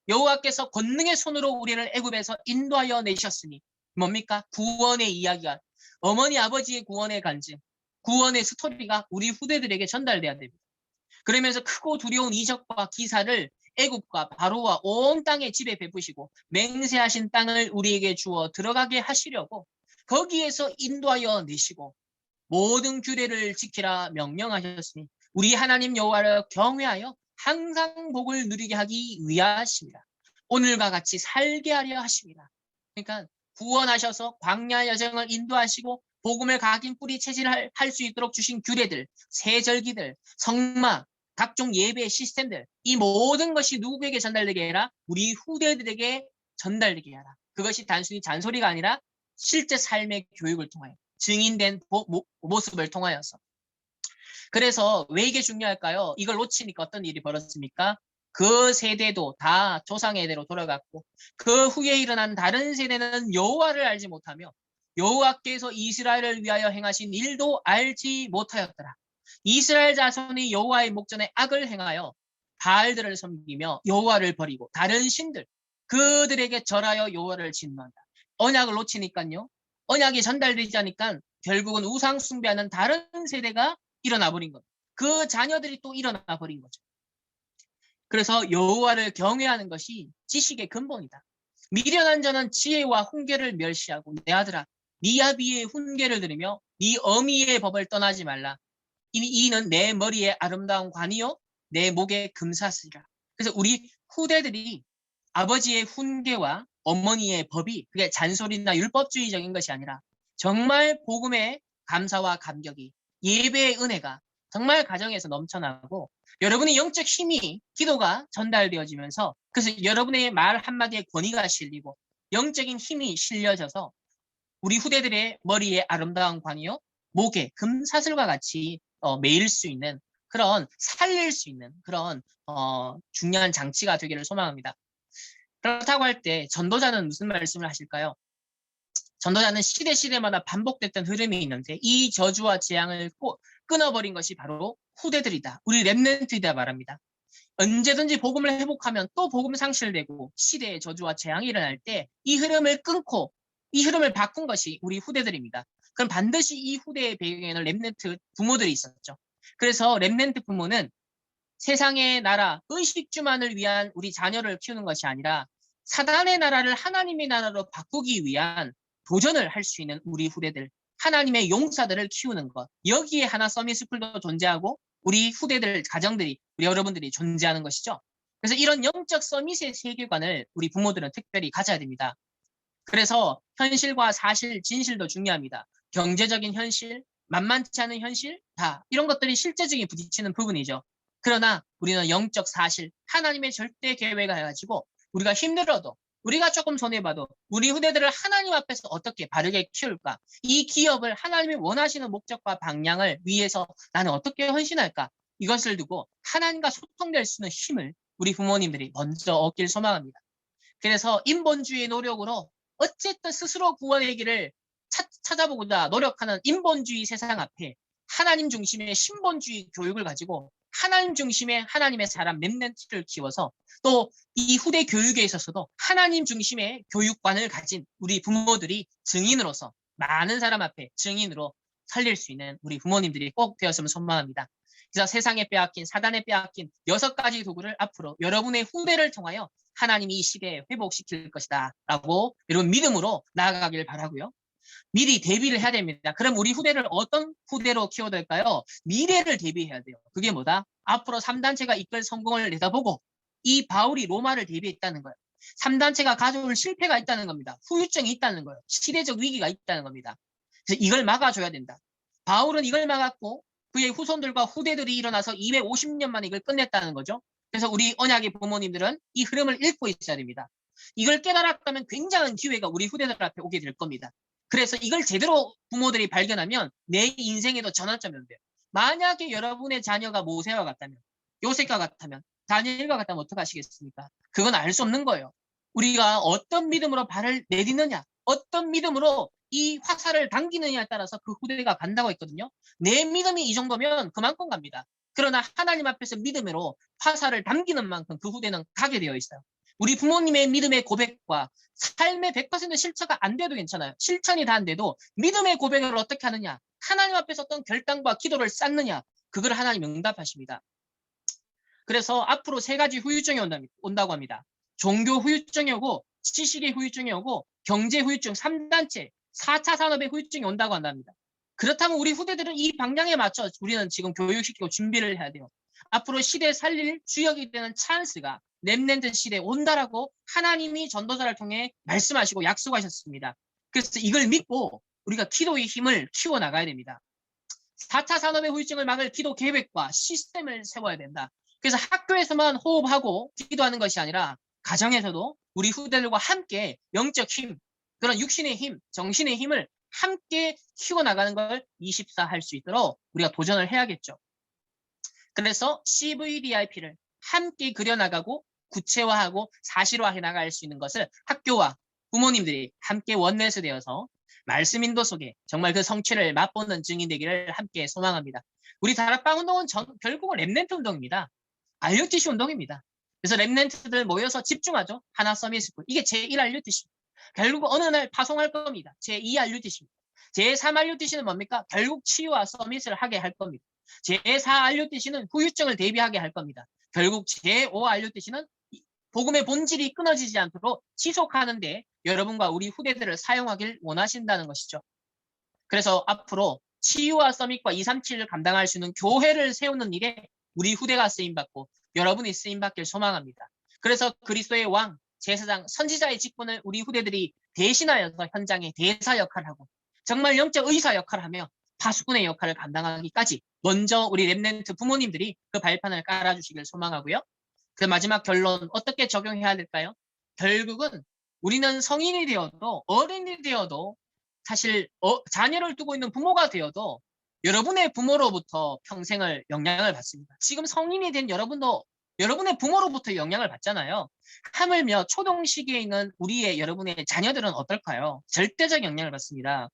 여호와께서 권능의 손으로 우리를 애굽에서 인도하여 내셨으니 뭡니까? 구원의 이야기가 어머니 아버지의 구원의 간증, 구원의 스토리가 우리 후대들에게 전달돼야 됩니다. 그러면서 크고 두려운 이적과 기사를 애굽과 바로와 온 땅에 집에 베푸시고 맹세하신 땅을 우리에게 주어 들어가게 하시려고 거기에서 인도하여 내시고 모든 규례를 지키라 명령하셨으니 우리 하나님 여호와를 경외하여 항상 복을 누리게 하기 위하십니다. 오늘과 같이 살게 하려 하십니다. 그러니까 구원하셔서 광야 여정을 인도하시고 복음을 각인 뿌리 체질할 수 있도록 주신 규례들, 세절기들, 성막, 각종 예배 시스템들 이 모든 것이 누구에게 전달되게 해라? 우리 후대들에게 전달되게 하라. 그것이 단순히 잔소리가 아니라 실제 삶의 교육을 통하여 증인된 모습을 통하여서. 그래서 왜 이게 중요할까요? 이걸 놓치니까 어떤 일이 벌어집니까? 그 세대도 다 조상의 대로 돌아갔고 그 후에 일어난 다른 세대는 여호와를 알지 못하며 여호와께서 이스라엘을 위하여 행하신 일도 알지 못하였더라. 이스라엘 자손이 여호와의 목전에 악을 행하여 바알들을 섬기며 여호와를 버리고 다른 신들 그들에게 절하여 여호와를 진노한다. 언약을 놓치니까요. 언약이 전달되지 않으니까 결국은 우상 숭배하는 다른 세대가 일어나 버린 것. 그 자녀들이 또 일어나 버린 거죠. 그래서 여호와를 경외하는 것이 지식의 근본이다. 미련한 자는 지혜와 훈계를 멸시하고 내 아들아 네 아비의 훈계를 들으며 네 어미의 법을 떠나지 말라. 이는 내 머리에 아름다운 관이요 내 목에 금사슬이라. 그래서 우리 후대들이 아버지의 훈계와 어머니의 법이 그게 잔소리나 율법주의적인 것이 아니라 정말 복음의 감사와 감격이 예배의 은혜가 정말 가정에서 넘쳐나고 여러분의 영적 힘이 기도가 전달되어지면서 그래서 여러분의 말 한마디에 권위가 실리고 영적인 힘이 실려져서 우리 후대들의 머리에 아름다운 관이요 목에 금사슬과 같이 매일 수 있는 그런 살릴 수 있는 그런 중요한 장치가 되기를 소망합니다. 그렇다고 할 때 전도자는 무슨 말씀을 하실까요? 전도자는 시대마다 반복됐던 흐름이 있는데 이 저주와 재앙을 끊어버린 것이 바로 후대들이다. 우리 렘넌트이다 말합니다. 언제든지 복음을 회복하면 또 복음 상실되고 시대의 저주와 재앙이 일어날 때 이 흐름을 끊고 이 흐름을 바꾼 것이 우리 후대들입니다. 그럼 반드시 이 후대의 배경에는 렘넌트 부모들이 있었죠. 그래서 렘넌트 부모는 세상의 나라, 의식주만을 위한 우리 자녀를 키우는 것이 아니라 사단의 나라를 하나님의 나라로 바꾸기 위한 도전을 할 수 있는 우리 후대들, 하나님의 용사들을 키우는 것. 여기에 하나 서밋스쿨도 존재하고 우리 후대들, 가정들이, 우리 여러분들이 존재하는 것이죠. 그래서 이런 영적 서밋의 세계관을 우리 부모들은 특별히 가져야 됩니다. 그래서 현실과 사실, 진실도 중요합니다. 경제적인 현실, 만만치 않은 현실, 다 이런 것들이 실제적인 부딪히는 부분이죠. 그러나 우리는 영적 사실, 하나님의 절대 계획을 해가지고 우리가 힘들어도 우리가 조금 손해봐도 우리 후대들을 하나님 앞에서 어떻게 바르게 키울까? 이 기업을 하나님이 원하시는 목적과 방향을 위해서 나는 어떻게 헌신할까? 이것을 두고 하나님과 소통될 수 있는 힘을 우리 부모님들이 먼저 얻길 소망합니다. 그래서 인본주의의 노력으로 어쨌든 스스로 구원의 길을 찾아보고자 노력하는 인본주의 세상 앞에 하나님 중심의 신본주의 교육을 가지고 하나님 중심의 하나님의 사람 렘넌트를 키워서 또 이 후대 교육에 있어서도 하나님 중심의 교육관을 가진 우리 부모들이 증인으로서 많은 사람 앞에 증인으로 살릴 수 있는 우리 부모님들이 꼭 되었으면 소망합니다. 그래서 세상에 빼앗긴 사단에 빼앗긴 6가지 도구를 앞으로 여러분의 후대를 통하여 하나님이 이 시대에 회복시킬 것이다 라고 여러분 믿음으로 나아가길 바라고요. 미리 대비를 해야 됩니다. 그럼 우리 후대를 어떤 후대로 키워야 될까요? 미래를 대비해야 돼요. 그게 뭐다? 앞으로 3단체가 이끌 성공을 내다보고 이 바울이 로마를 대비했다는 거예요. 3단체가 가져올 실패가 있다는 겁니다. 후유증이 있다는 거예요. 시대적 위기가 있다는 겁니다. 그래서 이걸 막아줘야 된다. 바울은 이걸 막았고 그의 후손들과 후대들이 일어나서 250년 만에 이걸 끝냈다는 거죠. 그래서 우리 언약의 부모님들은 이 흐름을 읽고 있어야 됩니다. 이걸 깨달았다면 굉장한 기회가 우리 후대들 앞에 오게 될 겁니다. 그래서 이걸 제대로 부모들이 발견하면 내 인생에도 전환점이 온대요. 만약에 여러분의 자녀가 모세와 같다면, 요셉과 같다면 다니엘과 같다면 어떡하시겠습니까? 그건 알 수 없는 거예요. 우리가 어떤 믿음으로 발을 내딛느냐, 어떤 믿음으로 이 화살을 당기느냐에 따라서 그 후대가 간다고 했거든요. 내 믿음이 이 정도면 그만큼 갑니다. 그러나 하나님 앞에서 믿음으로 화살을 당기는 만큼 그 후대는 가게 되어 있어요. 우리 부모님의 믿음의 고백과 삶의 100% 실체가 안 돼도 괜찮아요. 실천이 다 안 돼도 믿음의 고백을 어떻게 하느냐, 하나님 앞에서 어떤 결단과 기도를 쌓느냐, 그걸 하나님 응답하십니다. 그래서 앞으로 세 가지 후유증이 온다고 합니다. 종교 후유증이 오고, 지식의 후유증이 오고, 경제 후유증, 3단체, 4차 산업의 후유증이 온다고 한답니다. 그렇다면 우리 후대들은 이 방향에 맞춰 우리는 지금 교육시키고 준비를 해야 돼요. 앞으로 시대에 살릴 주역이 되는 찬스가 렘넌트 시대에 온다라고 하나님이 전도자를 통해 말씀하시고 약속하셨습니다. 그래서 이걸 믿고 우리가 기도의 힘을 키워나가야 됩니다. 4차 산업의 후유증을 막을 기도 계획과 시스템을 세워야 된다. 그래서 학교에서만 호흡하고 기도하는 것이 아니라 가정에서도 우리 후대들과 함께 영적 힘, 그런 육신의 힘, 정신의 힘을 함께 키워나가는 걸 24 할 수 있도록 우리가 도전을 해야겠죠. 그래서 CVDIP를 함께 그려나가고 구체화하고 사실화해 나갈 수 있는 것을 학교와 부모님들이 함께 원내스 되어서 말씀 인도 속에 정말 그 성취를 맛보는 증인 되기를 함께 소망합니다. 우리 다락방 운동은 결국은 렘넌트 운동입니다. RUTC 운동입니다. 그래서 렘넌트들 모여서 집중하죠. 하나 서밋스쿨. 이게 제1 RUTC. 결국 어느 날 파송할 겁니다. 제2 RUTC입니다. 제3 RUTC는 뭡니까? 결국 치유와 서밋을 하게 할 겁니다. 제4 RUTC는 후유증을 대비하게 할 겁니다. 결국 제5 RUTC는 복음의 본질이 끊어지지 않도록 지속하는데 여러분과 우리 후대들을 사용하길 원하신다는 것이죠. 그래서 앞으로 치유와 서밋과 237을 감당할 수 있는 교회를 세우는 일에 우리 후대가 쓰임받고 여러분이 쓰임받길 소망합니다. 그래서 그리스도의 왕, 제사장, 선지자의 직분을 우리 후대들이 대신하여서 현장의 대사 역할을 하고 정말 영적 의사 역할을 하며 파수꾼의 역할을 감당하기까지 먼저 우리 렘넌트 부모님들이 그 발판을 깔아주시길 소망하고요. 그 마지막 결론 어떻게 적용해야 될까요? 결국은 우리는 성인이 되어도 어른이 되어도 사실 자녀를 두고 있는 부모가 되어도 여러분의 부모로부터 평생을 영향을 받습니다. 지금 성인이 된 여러분도 여러분의 부모로부터 영향을 받잖아요. 하물며 초동 시기에 있는 우리의 여러분의 자녀들은 어떨까요? 절대적 영향을 받습니다.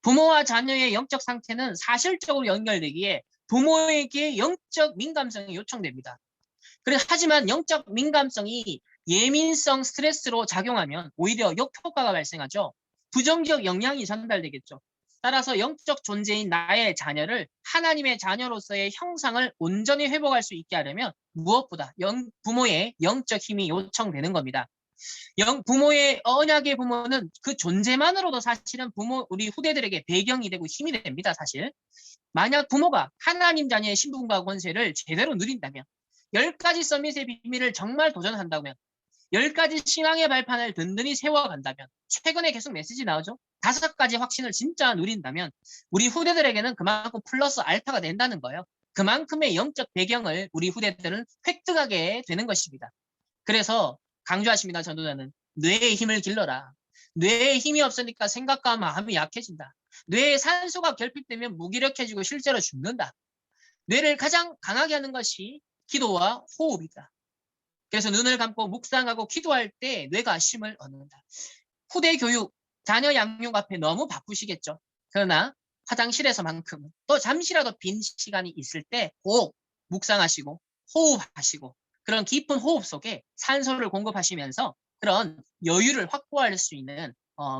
부모와 자녀의 영적 상태는 사실적으로 연결되기에 부모에게 영적 민감성이 요청됩니다. 하지만 영적 민감성이 예민성 스트레스로 작용하면 오히려 역효과가 발생하죠. 부정적 영향이 전달되겠죠. 따라서 영적 존재인 나의 자녀를 하나님의 자녀로서의 형상을 온전히 회복할 수 있게 하려면 무엇보다 부모의 영적 힘이 요청되는 겁니다. 부모의 언약의 부모는 그 존재만으로도 사실은 우리 후대들에게 배경이 되고 힘이 됩니다. 사실 만약 부모가 하나님 자녀의 신분과 권세를 제대로 누린다면 10가지 서밋의 비밀을 정말 도전한다면 10가지 신앙의 발판을 든든히 세워간다면 최근에 계속 메시지 나오죠. 5가지 확신을 진짜 누린다면 우리 후대들에게는 그만큼 플러스 알파가 된다는 거예요. 그만큼의 영적 배경을 우리 후대들은 획득하게 되는 것입니다. 그래서 강조하십니다. 전도자는 뇌의 힘을 길러라. 뇌에 힘이 없으니까 생각과 마음이 약해진다. 뇌에 산소가 결핍되면 무기력해지고 실제로 죽는다. 뇌를 가장 강하게 하는 것이 기도와 호흡이다. 그래서 눈을 감고 묵상하고 기도할 때 뇌가 쉼을 얻는다. 후대 교육, 자녀 양육 앞에 너무 바쁘시겠죠. 그러나 화장실에서만큼은 또 잠시라도 빈 시간이 있을 때 꼭 묵상하시고 호흡하시고 그런 깊은 호흡 속에 산소를 공급하시면서 그런 여유를 확보할 수 있는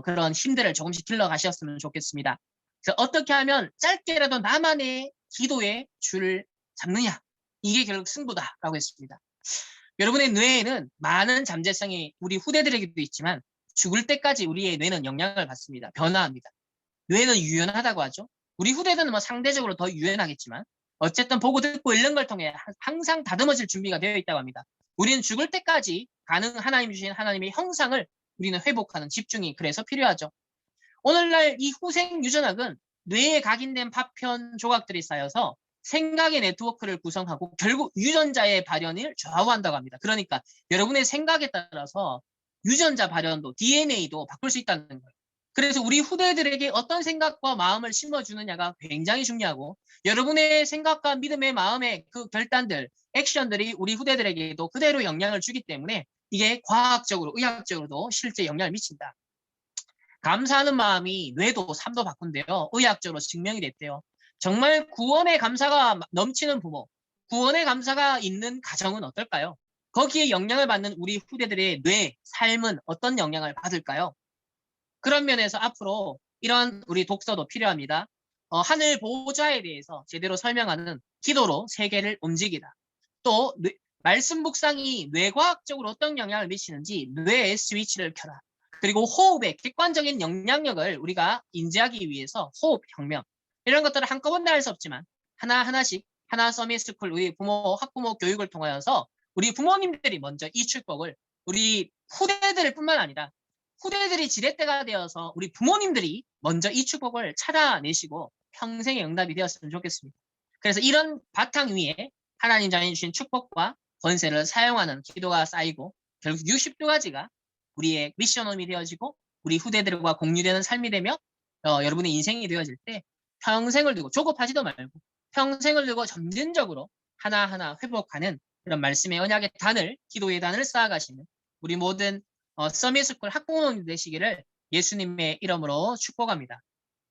그런 힘들을 조금씩 길러가셨으면 좋겠습니다. 그래서 어떻게 하면 짧게라도 나만의 기도의 줄을 잡느냐. 이게 결국 승부다라고 했습니다. 여러분의 뇌에는 많은 잠재성이 우리 후대들에게도 있지만 죽을 때까지 우리의 뇌는 영향을 받습니다. 변화합니다. 뇌는 유연하다고 하죠. 우리 후대들은 뭐 상대적으로 더 유연하겠지만 어쨌든 보고 듣고 읽는 걸 통해 항상 다듬어질 준비가 되어 있다고 합니다. 우리는 죽을 때까지 하나님 주신 하나님의 형상을 우리는 회복하는 집중이 그래서 필요하죠. 오늘날 이 후생 유전학은 뇌에 각인된 파편 조각들이 쌓여서 생각의 네트워크를 구성하고 결국 유전자의 발현을 좌우한다고 합니다. 그러니까 여러분의 생각에 따라서 유전자 발현도 DNA도 바꿀 수 있다는 거예요. 그래서 우리 후대들에게 어떤 생각과 마음을 심어주느냐가 굉장히 중요하고 여러분의 생각과 믿음의 마음의 그 결단들, 액션들이 우리 후대들에게도 그대로 영향을 주기 때문에 이게 과학적으로, 의학적으로도 실제 영향을 미친다. 감사하는 마음이 뇌도 삶도 바꾼대요. 의학적으로 증명이 됐대요. 정말 구원의 감사가 넘치는 부모, 구원의 감사가 있는 가정은 어떨까요? 거기에 영향을 받는 우리 후대들의 뇌, 삶은 어떤 영향을 받을까요? 그런 면에서 앞으로 이런 우리 독서도 필요합니다. 하늘 보호자에 대해서 제대로 설명하는 기도로 세계를 움직이다. 또 말씀 묵상이 뇌과학적으로 어떤 영향을 미치는지 뇌의 스위치를 켜라. 그리고 호흡의 객관적인 영향력을 우리가 인지하기 위해서 호흡혁명 이런 것들을 한꺼번에 할 수 없지만 하나하나씩 하나 서밋스쿨 우리 부모 학부모 교육을 통하여서 우리 부모님들이 먼저 이 축복을 우리 후대들 뿐만 아니라 후대들이 지렛대가 되어서 우리 부모님들이 먼저 이 축복을 찾아내시고 평생의 응답이 되었으면 좋겠습니다. 그래서 이런 바탕 위에 하나님 전해주신 축복과 권세를 사용하는 기도가 쌓이고 결국 62가지가 우리의 미션홈이 되어지고 우리 후대들과 공유되는 삶이 되며 여러분의 인생이 되어질 때 평생을 두고 조급하지도 말고 평생을 두고 점진적으로 하나하나 회복하는 그런 말씀의 언약의 단을 기도의 단을 쌓아가시는 우리 모든 서밋스쿨 학부모님 되시기를 예수님의 이름으로 축복합니다.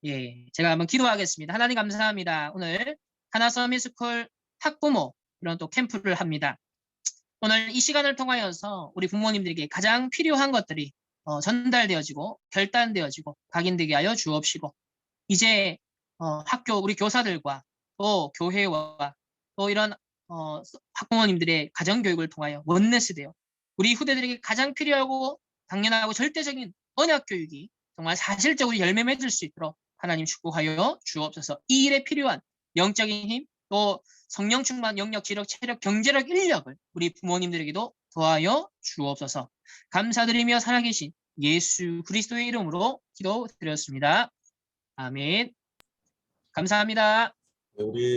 예, 제가 한번 기도하겠습니다. 하나님 감사합니다. 오늘 하나 서밋스쿨 학부모 이런 또 캠프를 합니다. 오늘 이 시간을 통하여서 우리 부모님들에게 가장 필요한 것들이 전달되어지고 결단되어지고 각인되게 하여 주옵시고 이제 학교 우리 교사들과 또 교회와 또 이런 학부모님들의 가정교육을 통하여 원네스되어 우리 후대들에게 가장 필요하고 당연하고 절대적인 언약 교육이 정말 사실적으로 열매 맺을 수 있도록 하나님 축복하여 주옵소서. 이 일에 필요한 영적인 힘, 또 성령 충만, 영역, 지력, 체력, 경제력, 인력을 우리 부모님들에게도 도하여 주옵소서. 감사드리며 살아계신 예수 그리스도의 이름으로 기도드렸습니다. 아멘. 감사합니다. 우리